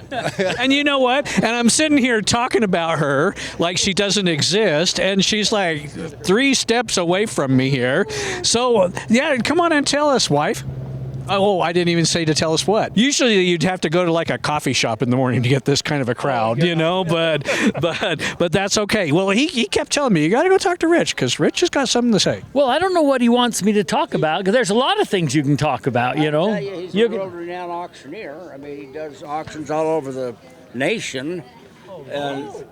[SPEAKER 1] And you know what? And I'm sitting here talking about her like she doesn't exist, and she's like 3 steps away from me here. So, yeah, come on and tell us, wife. Oh, I didn't even say to tell us what. Usually you'd have to go to like a coffee shop in the morning to get this kind of a crowd, but that's okay. Well, he kept telling me, you got to go talk to Rich because Rich has got something to say.
[SPEAKER 7] Well, I don't know what he wants me to talk about because there's a lot of things you can talk about,
[SPEAKER 9] He's a world-renowned auctioneer. I mean, he does auctions all over the nation.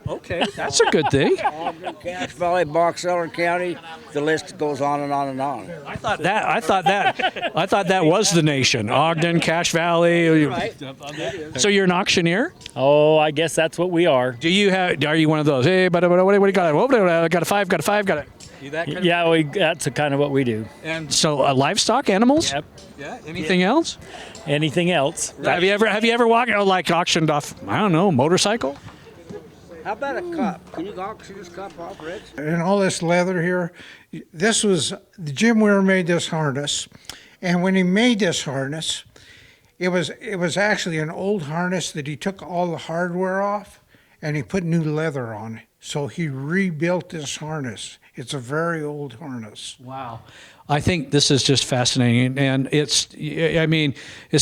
[SPEAKER 1] Okay, that's a good thing.
[SPEAKER 9] Ogden, Cache Valley, Box Elder County, the list goes on and on and on.
[SPEAKER 1] I thought that was the nation. Ogden, Cache Valley.
[SPEAKER 9] Right.
[SPEAKER 1] So you're an auctioneer?
[SPEAKER 7] Oh, I guess that's what we are.
[SPEAKER 1] Are you one of those? Hey, but what do you got? Oh, got a five, got it.
[SPEAKER 7] That's kind of what we do.
[SPEAKER 1] And so livestock, animals?
[SPEAKER 7] Yep.
[SPEAKER 1] Yeah. Anything else?
[SPEAKER 7] Anything else?
[SPEAKER 1] Have you ever walked auctioned off? I don't know, motorcycle?
[SPEAKER 9] How about a cup? Can you auction this cup off, Rich?
[SPEAKER 6] And all this leather here, Jim Weir made this harness. And when he made this harness, it was actually an old harness that he took all the hardware off and he put new leather on. So he rebuilt this harness. It's a very old harness.
[SPEAKER 1] Wow. I think this is just fascinating, and it's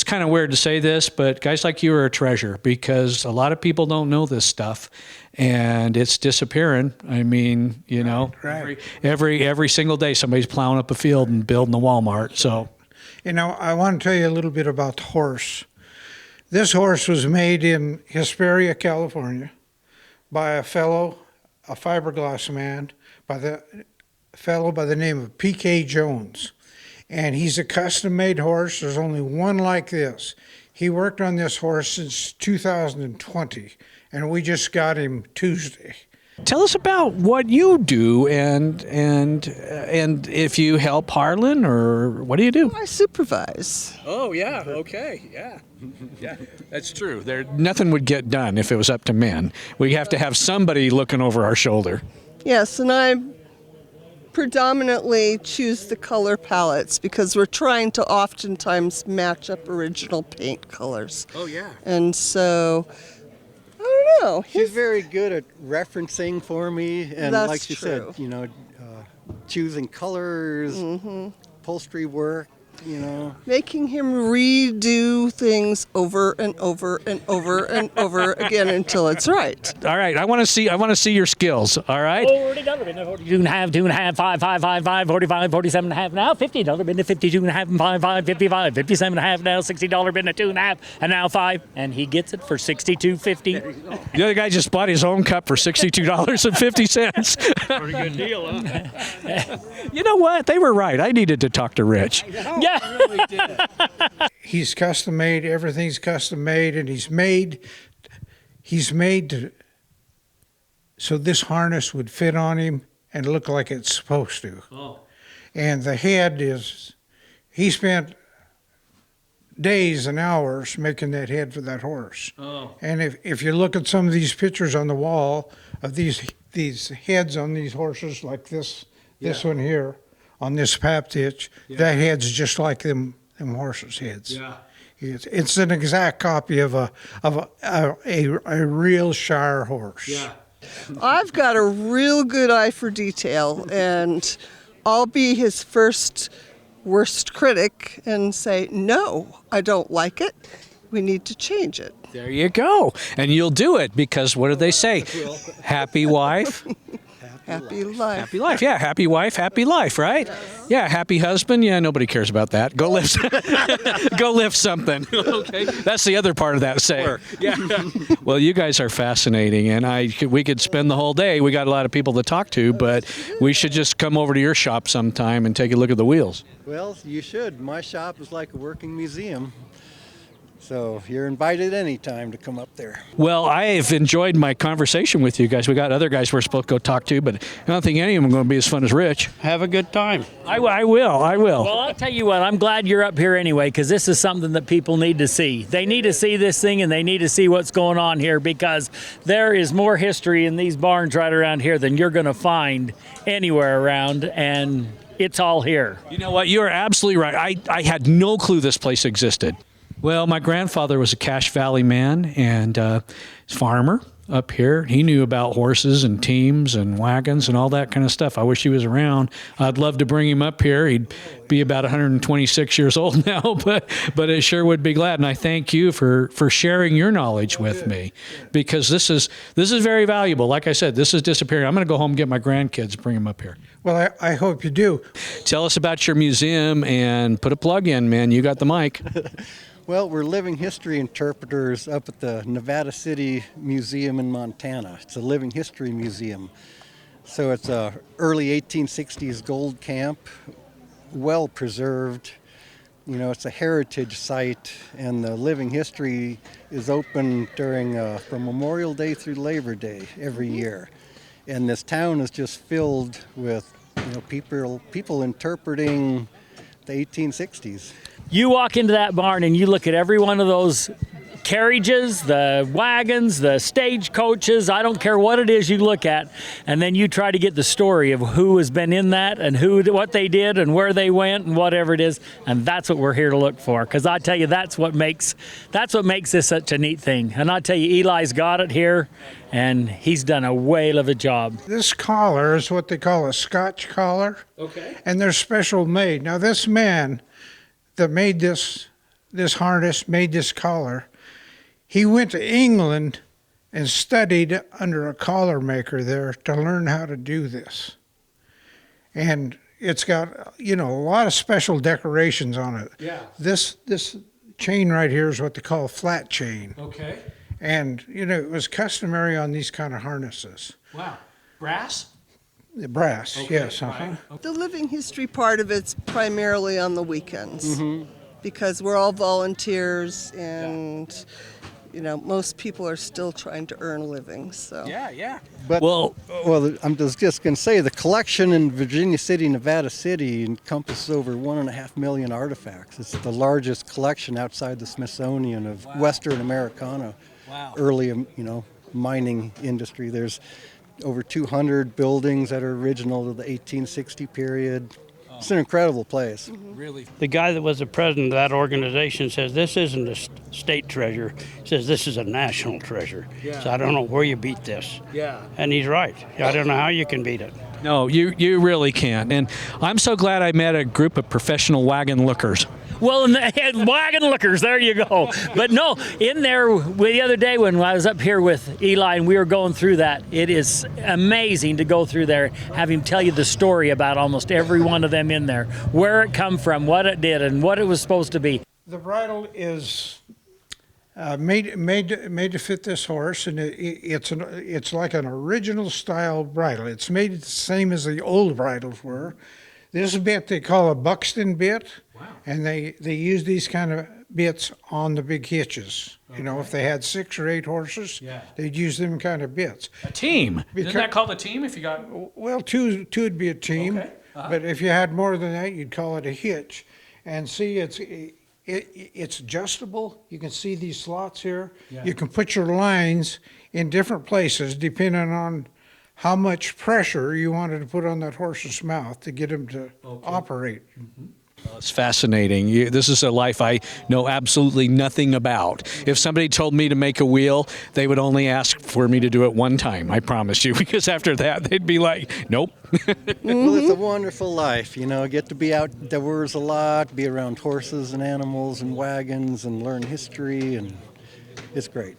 [SPEAKER 1] kind of weird to say this, but guys like you are a treasure because a lot of people don't know this stuff, and it's disappearing. I mean,
[SPEAKER 6] Right.
[SPEAKER 1] Every single day somebody's plowing up a field and building a Walmart. So,
[SPEAKER 6] I want to tell you a little bit about the horse. This horse was made in Hesperia, California, by a fiberglass man, by the fellow by the name of P.K. Jones. And he's a custom-made horse. There's only one like this. He worked on this horse since 2020, and we just got him Tuesday.
[SPEAKER 1] Tell us about what you do and if you help Harlan, or what do you do?
[SPEAKER 10] I supervise.
[SPEAKER 1] Oh yeah, okay, yeah. Yeah, that's true. Nothing would get done if it was up to men. We have to have somebody looking over our shoulder.
[SPEAKER 10] Yes, and I predominantly choose the color palettes because we're trying to oftentimes match up original paint colors.
[SPEAKER 1] Oh yeah.
[SPEAKER 10] And so, I don't know.
[SPEAKER 8] She's very good at referencing for me, and
[SPEAKER 10] That's
[SPEAKER 8] like you
[SPEAKER 10] true.
[SPEAKER 8] said, choosing colors, upholstery work,
[SPEAKER 10] Making him redo things over and over and over and over again until it's right.
[SPEAKER 1] All right, I want to see your skills. All right.
[SPEAKER 7] $40, been to 42 and a half, 2 and a half, 5, 5, 5, 5, 45, 47 and a half, now $50, been to 52 and a half, and 5, 5, 55, 57 and a half, now $60, been to 2 and a half, and now 5, and he gets it for $62.50.
[SPEAKER 1] The other guy just bought his own cup for $62.50.
[SPEAKER 7] Pretty good deal, huh?
[SPEAKER 1] You know what? They were right. I needed to talk to Rich.
[SPEAKER 7] Yeah.
[SPEAKER 6] He's custom made. Everything's custom made, and he's made so this harness would fit on him and look like it's supposed to.
[SPEAKER 1] Oh.
[SPEAKER 6] And the head he spent days and hours making that head for that horse.
[SPEAKER 1] Oh.
[SPEAKER 6] And if you look at some of these pictures on the wall of these heads on these horses, like this one here, on this pap ditch, that head's just like them horses' heads.
[SPEAKER 1] Yeah.
[SPEAKER 6] It's an exact copy of a real Shire horse.
[SPEAKER 1] Yeah.
[SPEAKER 10] I've got a real good eye for detail, and I'll be his worst critic and say, no, I don't like it. We need to change it.
[SPEAKER 1] There you go. And you'll do it because what do they say? Happy wife.
[SPEAKER 10] Happy life.
[SPEAKER 1] Happy life. Yeah, happy wife, happy life, right? Yeah, happy husband. Yeah, nobody cares about that. Go lift go lift something. Okay. That's the other part of that saying. Yeah. Well, you guys are fascinating, and we could spend the whole day. We got a lot of people to talk to, but we should just come over to your shop sometime and take a look at the wheels.
[SPEAKER 8] Well, you should. My shop is like a working museum. So you're invited anytime to come up there.
[SPEAKER 1] Well, I have enjoyed my conversation with you guys. We got other guys we're supposed to go talk to, but I don't think any of them are going to be as fun as Rich.
[SPEAKER 3] Have a good time.
[SPEAKER 1] I will.
[SPEAKER 7] Well, I'll tell you what, I'm glad you're up here anyway, because this is something that people need to see. They need to see this thing, and they need to see what's going on here, because there is more history in these barns right around here than you're going to find anywhere around, and it's all here.
[SPEAKER 1] You know what? You are absolutely right. I had no clue this place existed. Well, my grandfather was a Cache Valley man and farmer up here. He knew about horses and teams and wagons and all that kind of stuff. I wish he was around. I'd love to bring him up here. He'd be about 126 years old now, but it sure would be glad. And I thank you for sharing your knowledge with me, because this is very valuable. Like I said, this is disappearing. I'm going to go home and get my grandkids, bring them up here.
[SPEAKER 6] Well, I hope you do.
[SPEAKER 1] Tell us about your museum and put a plug in, man. You got the mic.
[SPEAKER 8] Well, we're living history interpreters up at the Nevada City Museum in Montana. It's a living history museum. So it's a early 1860s gold camp, well preserved. You know, it's a heritage site, and the living history is open during from Memorial Day through Labor Day every year. And this town is just filled with, people interpreting the 1860s.
[SPEAKER 7] You walk into that barn and you look at every one of those carriages, the wagons, the stagecoaches, I don't care what it is you look at, and then you try to get the story of who has been in that and what they did and where they went and whatever it is, and that's what we're here to look for, because I tell you, that's what makes this such a neat thing. And I tell you, Eli's got it here, and he's done a whale of a job.
[SPEAKER 6] This collar is what they call a Scotch collar.
[SPEAKER 1] Okay.
[SPEAKER 6] And they're special made. Now, this man that made this harness, made this collar, he went to England and studied under a collar maker there to learn how to do this. And it's got, a lot of special decorations on it.
[SPEAKER 1] Yeah.
[SPEAKER 6] This chain right here is what they call a flat chain.
[SPEAKER 1] Okay.
[SPEAKER 6] And, it was customary on these kind of harnesses.
[SPEAKER 1] Wow. Brass?
[SPEAKER 6] The brass,
[SPEAKER 1] Okay,
[SPEAKER 6] yes.
[SPEAKER 1] right.
[SPEAKER 10] The living history part of it's primarily on the weekends because we're all volunteers, and most people are still trying to earn a living. So
[SPEAKER 1] Yeah.
[SPEAKER 8] But
[SPEAKER 1] Well,
[SPEAKER 8] I'm just going to say the collection in Virginia City, Nevada City, encompasses over 1.5 million artifacts. It's the largest collection outside the Smithsonian of Western Americana, early, mining industry. There's over 200 buildings that are original to the 1860 period. It's an incredible place.
[SPEAKER 1] really.
[SPEAKER 11] The guy that was the president of that organization says this isn't a state treasure. He says this is a national treasure.
[SPEAKER 1] Yeah.
[SPEAKER 11] So I don't know where you beat this.
[SPEAKER 1] Yeah.
[SPEAKER 11] And he's right. I don't know how you can beat it.
[SPEAKER 1] No, you really can't. And I'm so glad I met a group of professional wagon lookers.
[SPEAKER 7] Well, and they had wagon lookers, there you go. But no, in there the other day when I was up here with Eli and we were going through that, it is amazing to go through there, have him tell you the story about almost every one of them in there, where it come from, what it did, and what it was supposed to be.
[SPEAKER 6] The bridle is made to fit this horse, and it's like an original style bridle. It's made the same as the old bridles were. This bit they call a Buxton bit, and they use these kind of bits on the big hitches. If they had 6 or 8 horses, they'd use them kind of bits.
[SPEAKER 1] A team. Isn't that called a team if you got...
[SPEAKER 6] Well, two would be a team,
[SPEAKER 1] Okay.
[SPEAKER 6] but if you had more than that, you'd call it a hitch. And see, it's adjustable. You can see these slots here.
[SPEAKER 1] Yeah.
[SPEAKER 6] You can put your lines in different places depending on how much pressure you wanted to put on that horse's mouth to get him to operate.
[SPEAKER 1] Well, it's fascinating. This is a life I know absolutely nothing about. If somebody told me to make a wheel, they would only ask for me to do it one time, I promise you, because after that, they'd be like, nope.
[SPEAKER 8] Well, it's a wonderful life, get to be outdoors a lot, be around horses and animals and wagons and learn history, and it's great.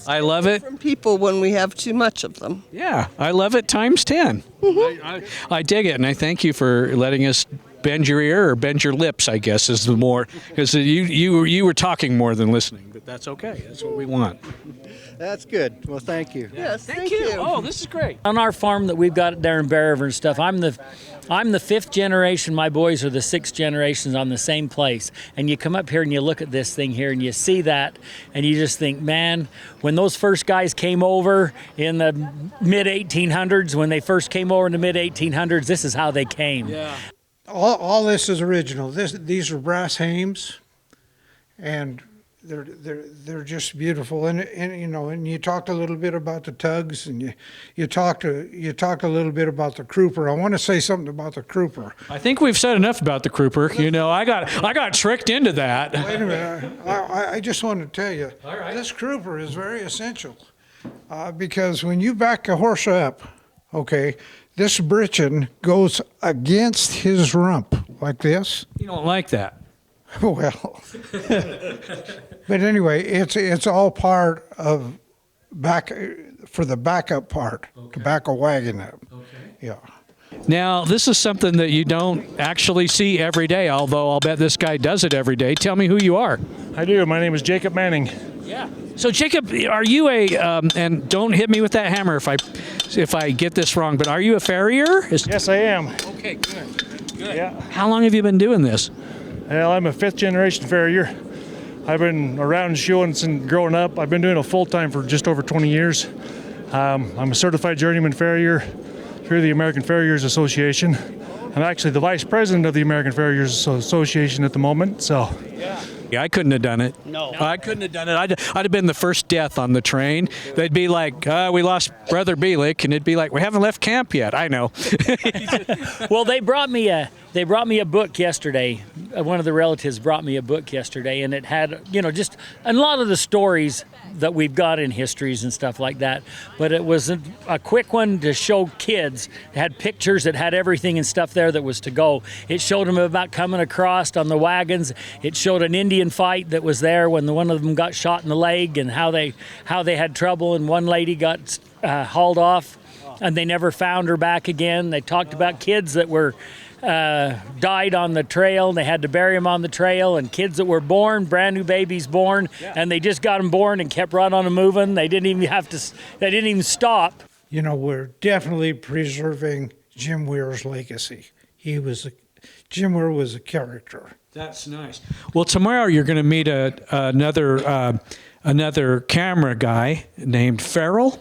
[SPEAKER 1] I love it.
[SPEAKER 10] from people when we have too much of them.
[SPEAKER 1] Yeah, I love it times 10. I dig it, and I thank you for letting us bend your ear or bend your lips, I guess, is the more, because you were talking more than listening, but that's okay. That's what we want.
[SPEAKER 8] That's good. Well, thank you.
[SPEAKER 10] Yes, thank you.
[SPEAKER 1] Oh, this is great.
[SPEAKER 7] On our farm that we've got there in Bear River and stuff, I'm the 5th generation. My boys are the 6th generations on the same place. And you come up here and you look at this thing here and you see that and you just think, man, when those first guys came over in the mid 1800s, when they first came over in the mid 1800s, this is how they came.
[SPEAKER 1] Yeah.
[SPEAKER 6] All this is original. These are brass hames, and they're just beautiful. And you talked a little bit about the tugs, and you talked a little bit about the crooper. I want to say something about the crooper.
[SPEAKER 1] I think we've said enough about the crooper. I got tricked into that.
[SPEAKER 6] Wait a minute. I just want to tell you, this crooper is very essential because when you back a horse up, this britchin goes against his rump like this.
[SPEAKER 1] You don't like that.
[SPEAKER 6] Well, but anyway, it's all part of for the backup part to back a wagon up. Yeah.
[SPEAKER 1] Now, this is something that you don't actually see every day, although I'll bet this guy does it every day. Tell me who you are.
[SPEAKER 12] I do. My name is Jacob Manning.
[SPEAKER 1] Yeah. So, Jacob, are you and don't hit me with that hammer if I get this wrong, but are you a farrier?
[SPEAKER 12] Yes, I am.
[SPEAKER 1] Okay, good.
[SPEAKER 12] Yeah.
[SPEAKER 1] How long have you been doing this?
[SPEAKER 12] Well, I'm a 5th generation farrier. I've been around shoeing since growing up. I've been doing it full-time for just over 20 years. I'm a certified journeyman farrier through the American Farriers Association. I'm actually the vice president of the American Farriers Association at the moment, so.
[SPEAKER 1] Yeah, I couldn't have done it.
[SPEAKER 11] No.
[SPEAKER 1] I couldn't have done it. I'd have been the first death on the train. They'd be like, we lost Brother Bielik, and it'd be like, we haven't left camp yet. I know.
[SPEAKER 7] Well, they brought me a book yesterday. One of the relatives brought me a book yesterday, and it had, just a lot of the stories that we've got in histories and stuff like that. But it was a quick one to show kids. It had pictures. It had everything and stuff there that was to go. It showed them about coming across on the wagons. It showed an Indian fight that was there when one of them got shot in the leg and how they had trouble, and one lady got hauled off and they never found her back again. They talked about kids that were died on the trail, and they had to bury them on the trail, and kids that were born, brand new babies born, and they just got them born and kept right on moving. They didn't even stop.
[SPEAKER 6] We're definitely preserving Jim Weir's legacy. Jim Weir was a character.
[SPEAKER 1] That's nice. Well, tomorrow you're going to meet another another camera guy named Farrell.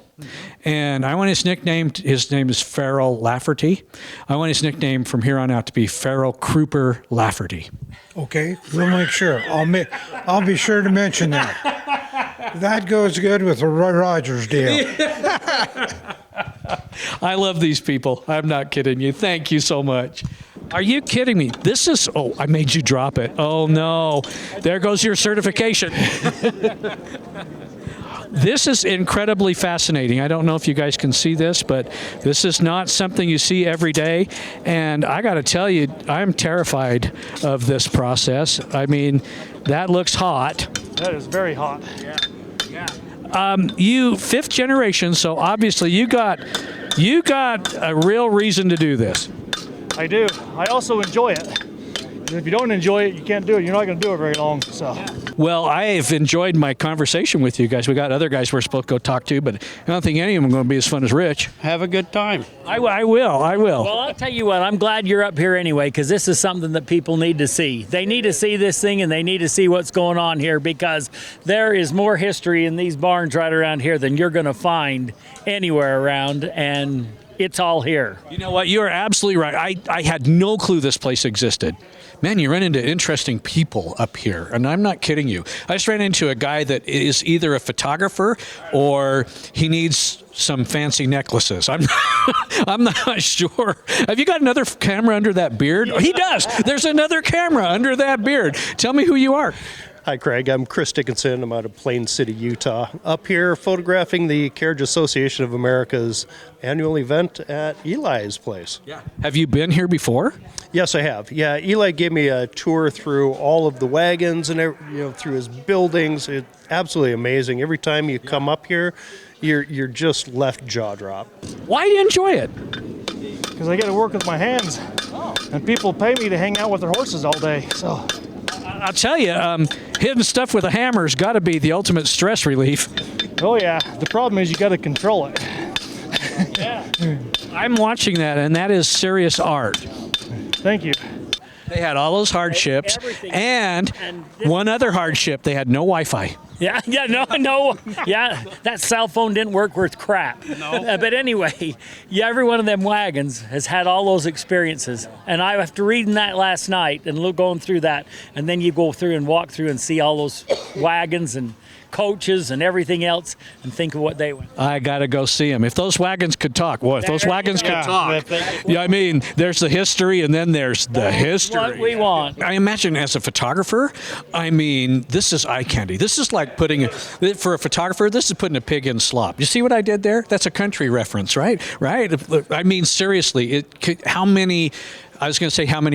[SPEAKER 1] And I want his name is Farrell Lafferty. I want his nickname from here on out to be Farrell Kruper Lafferty.
[SPEAKER 6] Okay, we'll make sure. I'll be sure to mention that. That goes good with the Roy Rogers deal.
[SPEAKER 1] I love these people. I'm not kidding you. Thank you so much. Are you kidding me? This is, oh, I made you drop it. Oh no, there goes your certification. This is incredibly fascinating. I don't know if you guys can see this, but this is not something you see every day. And I got to tell you, I'm terrified of this process. I mean, that looks hot.
[SPEAKER 12] That is very hot.
[SPEAKER 1] You fifth generation, so obviously you got a real reason to do this.
[SPEAKER 12] I do. I also enjoy it. If you don't enjoy it, you can't do it. You're not going to do it very long. So.
[SPEAKER 1] Well, I have enjoyed my conversation with you guys. We got other guys we're supposed to go talk to, but I don't think any of them are going to be as fun as Rich.
[SPEAKER 11] Have a good time.
[SPEAKER 1] I will.
[SPEAKER 7] Well, I'll tell you what, I'm glad you're up here anyway, because this is something that people need to see. They need to see this thing, and they need to see what's going on here, because there is more history in these barns right around here than you're going to find anywhere around, and it's all here.
[SPEAKER 1] You know what? You are absolutely right. I had no clue this place existed. Man, you run into interesting people up here, and I'm not kidding you. I just ran into a guy that is either a photographer or he needs some fancy necklaces. I'm not sure. Have you got another camera under that beard? Oh, he does. There's another camera under that beard. Tell me who you are.
[SPEAKER 13] Hi, Craig. I'm Chris Dickinson. I'm out of Plain City, Utah. Up here photographing the Carriage Association of America's annual event at Eli's place.
[SPEAKER 1] Yeah. Have you been here before?
[SPEAKER 13] Yes, I have. Yeah, Eli gave me a tour through all of the wagons and through his buildings. It's absolutely amazing. Every time you come up here, you're just left jaw drop.
[SPEAKER 1] Why do you enjoy it?
[SPEAKER 12] Because I get to work with my hands, and people pay me to hang out with their horses all day. So.
[SPEAKER 1] I'll tell you, hitting stuff with a hammer's got to be the ultimate stress relief.
[SPEAKER 12] Oh yeah, the problem is you got to control it.
[SPEAKER 1] Yeah. I'm watching that, and that is serious art.
[SPEAKER 12] Thank you.
[SPEAKER 1] They had all those hardships, and one other hardship, they had no Wi-Fi.
[SPEAKER 7] Yeah, no. Yeah, that cell phone didn't work worth crap. No. But anyway, every one of them wagons has had all those experiences. And I, after reading that last night and going through that, and then you go through and walk through and see all those wagons and coaches and everything else, and think of what they went.
[SPEAKER 1] I got to go see them. If those wagons could talk, boy, if those wagons could talk. Yeah, I mean, there's the history, and then there's the history.
[SPEAKER 7] What we want.
[SPEAKER 1] I imagine as a photographer, I mean, this is eye candy. This is like for a photographer, this is putting a pig in slop. You see what I did there? That's a country reference, right? Right? I mean, seriously, how many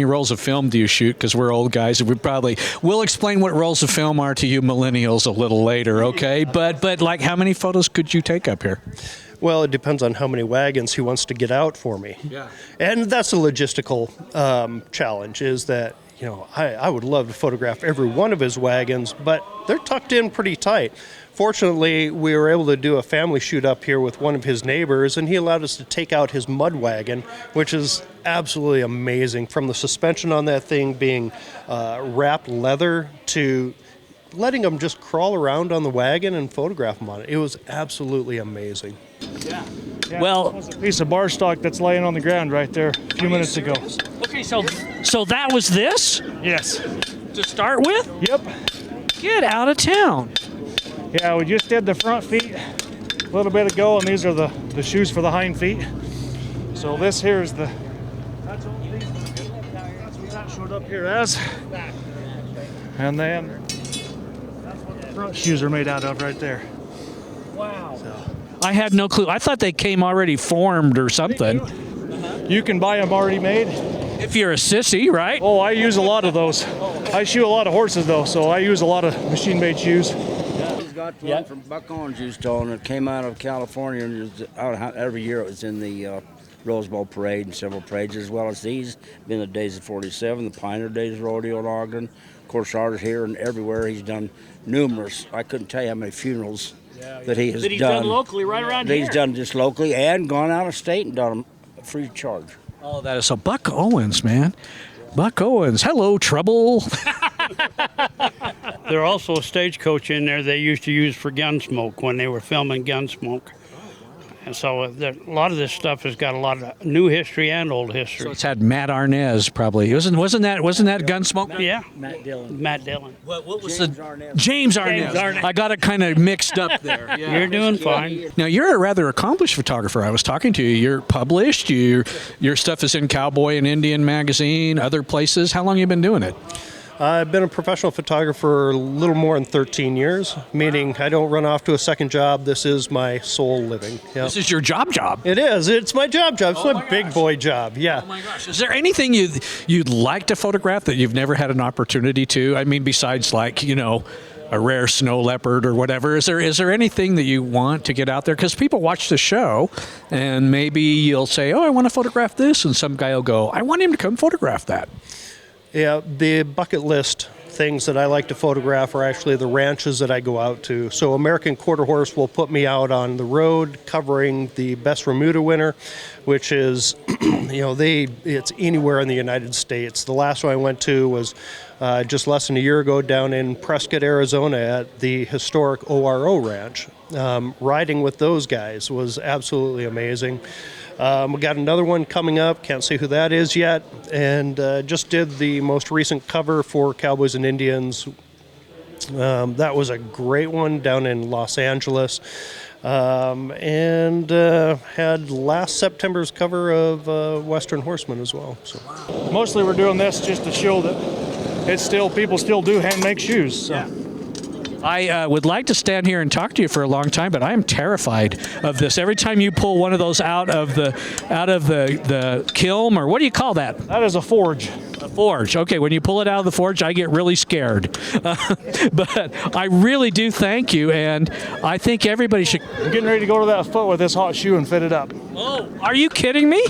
[SPEAKER 1] rolls of film do you shoot? Because we're old guys. We'll explain what rolls of film are to you millennials a little later, okay? But like, how many photos could you take up here?
[SPEAKER 13] Well, it depends on how many wagons he wants to get out for me.
[SPEAKER 1] Yeah.
[SPEAKER 13] And that's a logistical challenge, is that, I would love to photograph every one of his wagons, but they're tucked in pretty tight. Fortunately, we were able to do a family shoot up here with one of his neighbors, and he allowed us to take out his mud wagon, which is absolutely amazing. From the suspension on that thing being wrapped leather to letting him just crawl around on the wagon and photograph him on it. It was absolutely amazing.
[SPEAKER 12] Yeah, well, that's a piece of bar stock that's laying on the ground right there a few minutes ago.
[SPEAKER 1] Okay, so that was this?
[SPEAKER 12] Yes.
[SPEAKER 1] To start with?
[SPEAKER 12] Yep.
[SPEAKER 1] Get out of town.
[SPEAKER 12] Yeah, we just did the front feet a little bit ago, and these are the shoes for the hind feet. So this here is that's what that showed up here as. And then that's what the front shoes are made out of right there.
[SPEAKER 7] Wow.
[SPEAKER 1] I had no clue. I thought they came already formed or something.
[SPEAKER 12] You can buy them already made.
[SPEAKER 1] If you're a sissy, right?
[SPEAKER 12] Oh, I use a lot of those. I shoe a lot of horses, though, so I use a lot of machine-made shoes.
[SPEAKER 9] He's got one from Buck Owens used to, and it came out of California, and it was out every year. It was in the Rose Bowl Parade and several parades, as well as these. Been the Days of 47, the Pioneer Days Rodeo in Ogden. Of course, ours here and everywhere. He's done numerous. I couldn't tell you how many funerals that he has
[SPEAKER 7] that he's done locally, right around here.
[SPEAKER 9] He's done just locally and gone out of state and done them free of charge.
[SPEAKER 1] Oh, that is so. Buck Owens, man. Buck Owens. Hello, trouble.
[SPEAKER 11] There's also a stagecoach in there they used to use for Gunsmoke when they were filming Gunsmoke. And so a lot of this stuff has got a lot of new history and old history.
[SPEAKER 1] So it's had Matt Arnaz probably. Wasn't that Gunsmoke?
[SPEAKER 11] Yeah.
[SPEAKER 7] Matt Dillon.
[SPEAKER 11] Matt Dillon.
[SPEAKER 1] What was James Arnaz. I got it kind of mixed up there. Yeah.
[SPEAKER 11] You're doing fine.
[SPEAKER 1] Now you're a rather accomplished photographer. I was talking to you. You're published. Your stuff is in Cowboy and Indian magazine, other places. How long have you been doing it?
[SPEAKER 13] I've been a professional photographer a little more than 13 years, meaning I don't run off to a second job. This is my sole living. Yep.
[SPEAKER 1] This is your job?
[SPEAKER 13] It is. It's my job. It's my big boy job. Yeah.
[SPEAKER 1] Oh my gosh. Is there anything you'd like to photograph that you've never had an opportunity to? I mean, besides like, a rare snow leopard or whatever. Is there anything that you want to get out there? Because people watch the show and maybe you'll say, oh, I want to photograph this. And some guy will go, I want him to come photograph that.
[SPEAKER 13] Yeah, the bucket list things that I like to photograph are actually the ranches that I go out to. So American Quarter Horse will put me out on the road covering the best Remuda winter, which is, it's anywhere in the United States. The last one I went to was just less than a year ago down in Prescott, Arizona at the historic ORO Ranch. Riding with those guys was absolutely amazing. We got another one coming up, can't say who that is yet, and just did the most recent cover for Cowboys and Indians. That was a great one down in Los Angeles, and had last September's cover of Western Horseman as well. So.
[SPEAKER 12] Mostly we're doing this just to show that people still do handmade shoes. So.
[SPEAKER 1] Yeah. I would like to stand here and talk to you for a long time, but I am terrified of this. Every time you pull one of those out of the kiln, or what do you call that?
[SPEAKER 12] That is a forge.
[SPEAKER 1] A forge. Okay, when you pull it out of the forge, I get really scared. But I really do thank you, and I think everybody should.
[SPEAKER 12] I'm getting ready to go to that foot with this hot shoe and fit it up.
[SPEAKER 1] Oh, are you kidding me?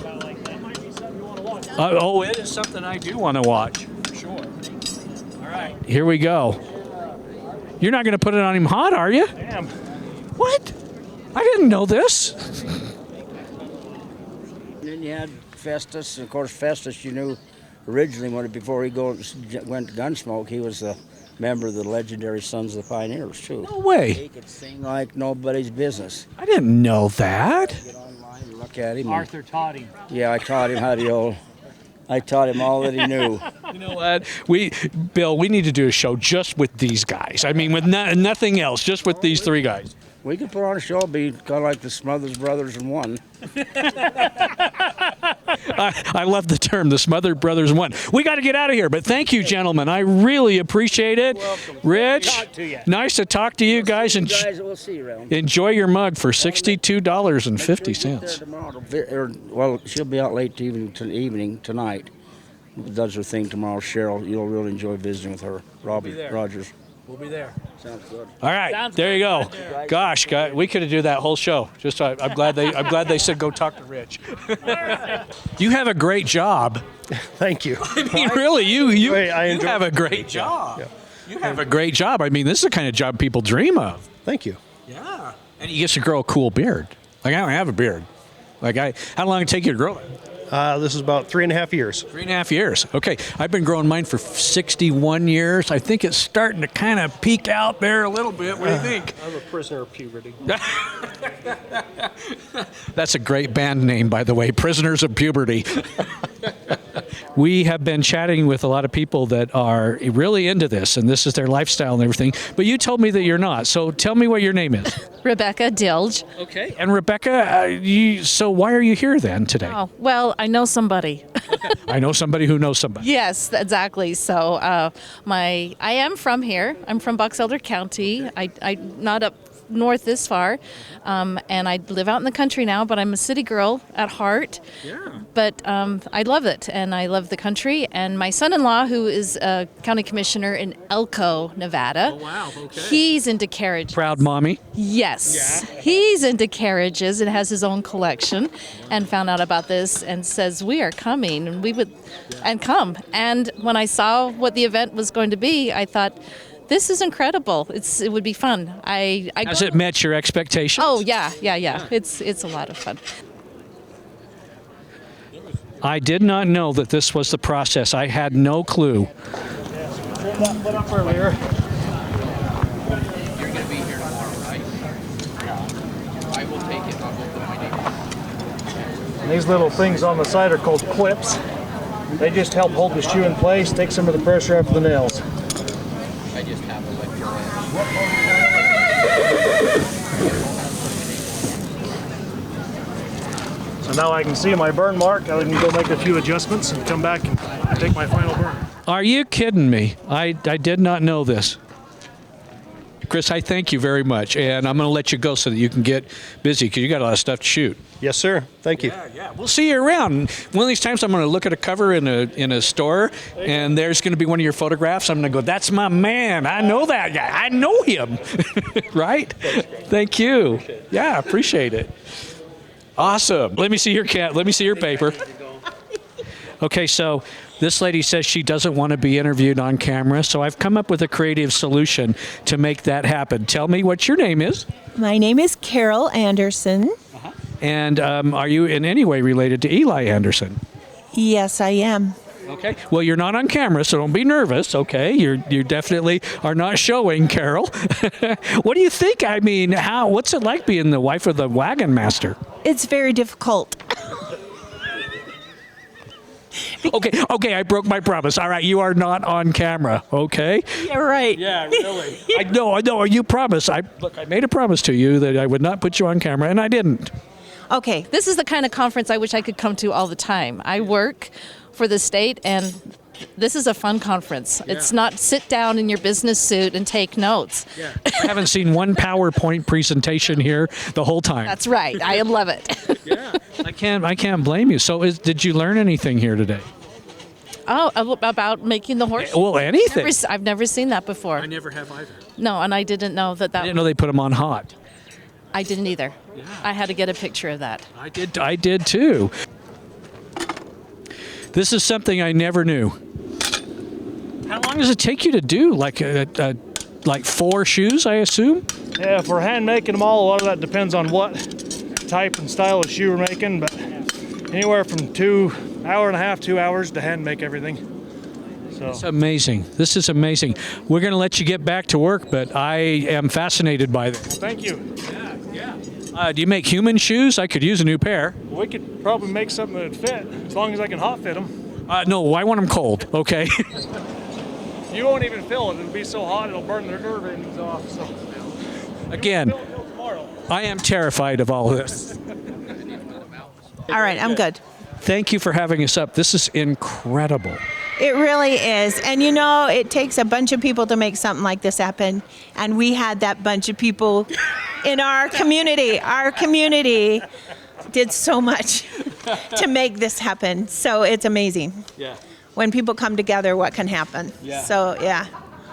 [SPEAKER 1] It is something I do want to watch. For sure. All right. Here we go. You're not going to put it on him hot, are you?
[SPEAKER 12] Damn.
[SPEAKER 1] What? I didn't know this.
[SPEAKER 9] And then you had Festus. Of course, Festus, originally before he went to Gunsmoke, he was a member of the legendary Sons of the Pioneers, too.
[SPEAKER 1] No way.
[SPEAKER 9] He could sing like nobody's business.
[SPEAKER 1] I didn't know that.
[SPEAKER 9] Get online and look at him.
[SPEAKER 7] Arthur taught him.
[SPEAKER 9] Yeah, I taught him how to I taught him all that he knew.
[SPEAKER 1] You know what? Bill, we need to do a show just with these guys. I mean, with nothing else, just with these three guys.
[SPEAKER 9] We could put on a show, be kind of like the Smothers Brothers in one.
[SPEAKER 1] I love the term, the Smothers Brothers in one. We got to get out of here, but thank you, gentlemen. I really appreciate it. Rich, nice to talk to you guys. And
[SPEAKER 9] We'll see you around.
[SPEAKER 1] Enjoy your mug for $62.50.
[SPEAKER 9] Well, she'll be out late evening tonight. Does her thing tomorrow. Cheryl, you'll really enjoy visiting with her. Robbie Rogers.
[SPEAKER 1] We'll be there.
[SPEAKER 9] Sounds good.
[SPEAKER 1] All right, there you go. Gosh, guys, we could have do that whole show. Just I'm glad they said go talk to Rich. You have a great job.
[SPEAKER 13] Thank you.
[SPEAKER 1] I mean, really, you have a great job.
[SPEAKER 13] Yeah.
[SPEAKER 1] You have a great job. I mean, this is the kind of job people dream of.
[SPEAKER 13] Thank you.
[SPEAKER 1] Yeah. And you get to grow a cool beard. Like I don't have a beard. How long did it take you to grow it?
[SPEAKER 13] This is about 3.5 years.
[SPEAKER 1] 3.5 years. Okay. I've been growing mine for 61 years. I think it's starting to kind of peak out there a little bit. What do you think?
[SPEAKER 13] I'm a prisoner of puberty.
[SPEAKER 1] That's a great band name, by the way, Prisoners of Puberty. We have been chatting with a lot of people that are really into this, and this is their lifestyle and everything. But you told me that you're not. So tell me what your name is.
[SPEAKER 14] Rebecca Dilge.
[SPEAKER 1] Okay. And Rebecca, so why are you here then today?
[SPEAKER 14] Oh, well, I know somebody.
[SPEAKER 1] I know somebody who knows somebody.
[SPEAKER 14] Yes, exactly. So I am from here. I'm from Box Elder County. I'm not up north this far, and I live out in the country now, but I'm a city girl at heart.
[SPEAKER 1] Yeah.
[SPEAKER 14] But I love it, and I love the country. And my son-in-law, who is a county commissioner in Elko, Nevada, he's into carriage.
[SPEAKER 1] Proud mommy.
[SPEAKER 14] Yes. Yeah. He's into carriages and has his own collection, and found out about this and says, we are coming, and we would and come. And when I saw what the event was going to be, I thought, this is incredible. It would be fun.
[SPEAKER 1] Has it met your expectations?
[SPEAKER 14] Oh yeah. It's a lot of fun.
[SPEAKER 1] I did not know that this was the process. I had no clue.
[SPEAKER 12] put up earlier.
[SPEAKER 15] You're going to be here tomorrow, right? Yeah. I will take it. I'll go put my name on.
[SPEAKER 12] And these little things on the side are called clips. They just help hold the shoe in place, take some of the pressure off the nails.
[SPEAKER 15] I just have to let your
[SPEAKER 12] So now I can see my burn mark. I can go make a few adjustments and come back and take my final burn.
[SPEAKER 1] Are you kidding me? I did not know this. Chris, I thank you very much, and I'm going to let you go so that you can get busy because you got a lot of stuff to shoot.
[SPEAKER 13] Yes, sir. Thank you.
[SPEAKER 1] Yeah, we'll see you around. One of these times, I'm going to look at a cover in a store, and there's going to be one of your photographs. I'm going to go, "That's my man. I know that guy. I know him." Right? Thank you. Yeah, appreciate it. Awesome. Let me see your cat. Let me see your paper. Okay, so this lady says she doesn't want to be interviewed on camera, so I've come up with a creative solution to make that happen. Tell me what your name is.
[SPEAKER 16] My name is Carol Anderson.
[SPEAKER 1] And are you in any way related to Eli Anderson?
[SPEAKER 16] Yes, I am.
[SPEAKER 1] Okay. Well, you're not on camera, so don't be nervous, okay? You definitely are not showing, Carol. What do you think? I mean, what's it like being the wife of the wagon master?
[SPEAKER 16] It's very difficult.
[SPEAKER 1] Okay, I broke my promise. All right, you are not on camera, okay?
[SPEAKER 16] Yeah, right.
[SPEAKER 1] Yeah, really. I know. You promised. I made a promise to you that I would not put you on camera, and I didn't.
[SPEAKER 14] Okay, this is the kind of conference I wish I could come to all the time. I work for the state, and this is a fun conference. Yeah. It's not sit down in your business suit and take notes.
[SPEAKER 1] Yeah. I haven't seen one PowerPoint presentation here the whole time.
[SPEAKER 14] That's right. I love it.
[SPEAKER 1] Yeah. I can't blame you. So did you learn anything here today?
[SPEAKER 14] Oh, about making the horse?
[SPEAKER 1] Well, anything.
[SPEAKER 14] I've never seen that before.
[SPEAKER 1] I never have either.
[SPEAKER 14] No, and I didn't know that.
[SPEAKER 1] I didn't know they put them on hot.
[SPEAKER 14] I didn't either. Yeah. I had to get a picture of that.
[SPEAKER 1] I did too. This is something I never knew. How long does it take you to do? Like 4 shoes, I assume?
[SPEAKER 12] Yeah, if we're hand making them all, a lot of that depends on what type and style of shoe we're making, but anywhere from 2 hour and a half, 2 hours to hand make everything. So
[SPEAKER 1] it's amazing. This is amazing. We're going to let you get back to work, but I am fascinated by this.
[SPEAKER 12] Well, thank you.
[SPEAKER 1] Yeah. Do you make human shoes? I could use a new pair.
[SPEAKER 12] We could probably make something that would fit, as long as I can hot fit them.
[SPEAKER 1] No, I want them cold, okay?
[SPEAKER 12] You won't even feel it. It'll be so hot, it'll burn the nerve endings off. So
[SPEAKER 1] again, I am terrified of all of this.
[SPEAKER 16] All right, I'm good.
[SPEAKER 1] Thank you for having us up. This is incredible.
[SPEAKER 16] It really is. And you know, it takes a bunch of people to make something like this happen. And we had that bunch of people in our community. Our community did so much to make this happen. So it's amazing.
[SPEAKER 1] Yeah.
[SPEAKER 16] When people come together, what can happen.
[SPEAKER 1] Yeah.
[SPEAKER 16] So, yeah.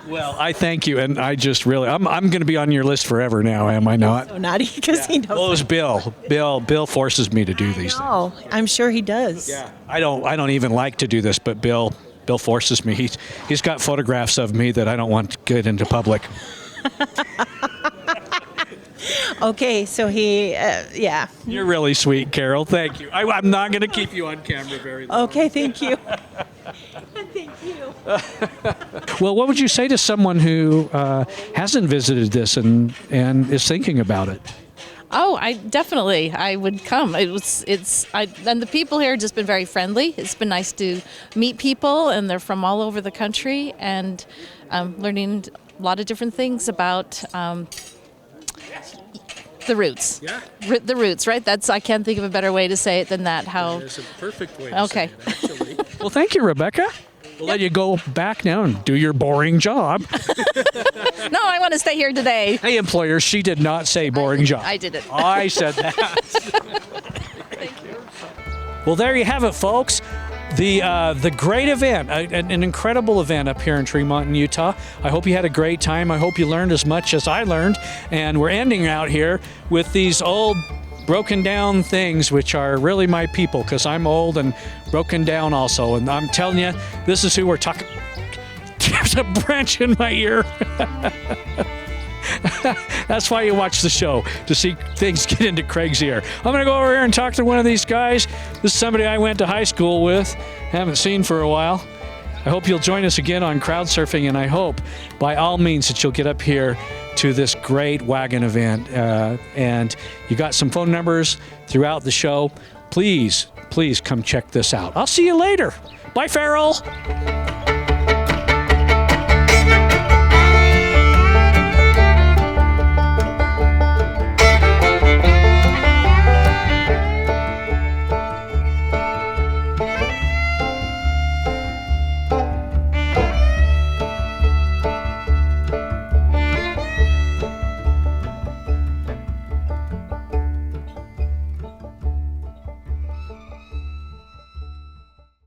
[SPEAKER 1] Well, I thank you, and I just really, I'm going to be on your list forever now, am I not?
[SPEAKER 16] So naughty because he knows.
[SPEAKER 1] Well, it was Bill. Bill forces me to do these things.
[SPEAKER 16] Oh, I'm sure he does.
[SPEAKER 1] Yeah. I don't even like to do this, but Bill forces me. He's got photographs of me that I don't want to get into public.
[SPEAKER 16] Okay, so yeah.
[SPEAKER 1] You're really sweet, Carol. Thank you. I'm not going to keep you on camera very long.
[SPEAKER 16] Okay, thank you. Thank you.
[SPEAKER 1] Well, what would you say to someone who hasn't visited this and is thinking about it?
[SPEAKER 14] Oh, I would come. And the people here have just been very friendly. It's been nice to meet people, and they're from all over the country, and learning a lot of different things about the roots. Yeah. The roots, right? I can't think of a better way to say it than that.
[SPEAKER 1] That's a perfect way to say
[SPEAKER 14] okay.
[SPEAKER 1] it, actually. Well, thank you, Rebecca. We'll let you go back now and do your boring job.
[SPEAKER 14] No, I want to stay here today.
[SPEAKER 1] Hey, employers, she did not say boring job.
[SPEAKER 14] I did it.
[SPEAKER 1] I said that.
[SPEAKER 14] Thank you.
[SPEAKER 1] Well, there you have it, folks. The great event, an incredible event up here in Tremont, in Utah. I hope you had a great time. I hope you learned as much as I learned. And we're ending out here with these old broken down things, which are really my people, because I'm old and broken down also. And I'm telling you, this is who we're talking. There's a branch in my ear. That's why you watch the show, to see things get into Craig's ear. I'm going to go over here and talk to one of these guys. This is somebody I went to high school with, haven't seen for a while. I hope you'll join us again on Crowd Surfing, and I hope by all means that you'll get up here to this great wagon event. And you got some phone numbers throughout the show. Please come check this out. I'll see you later. Bye, Farrell.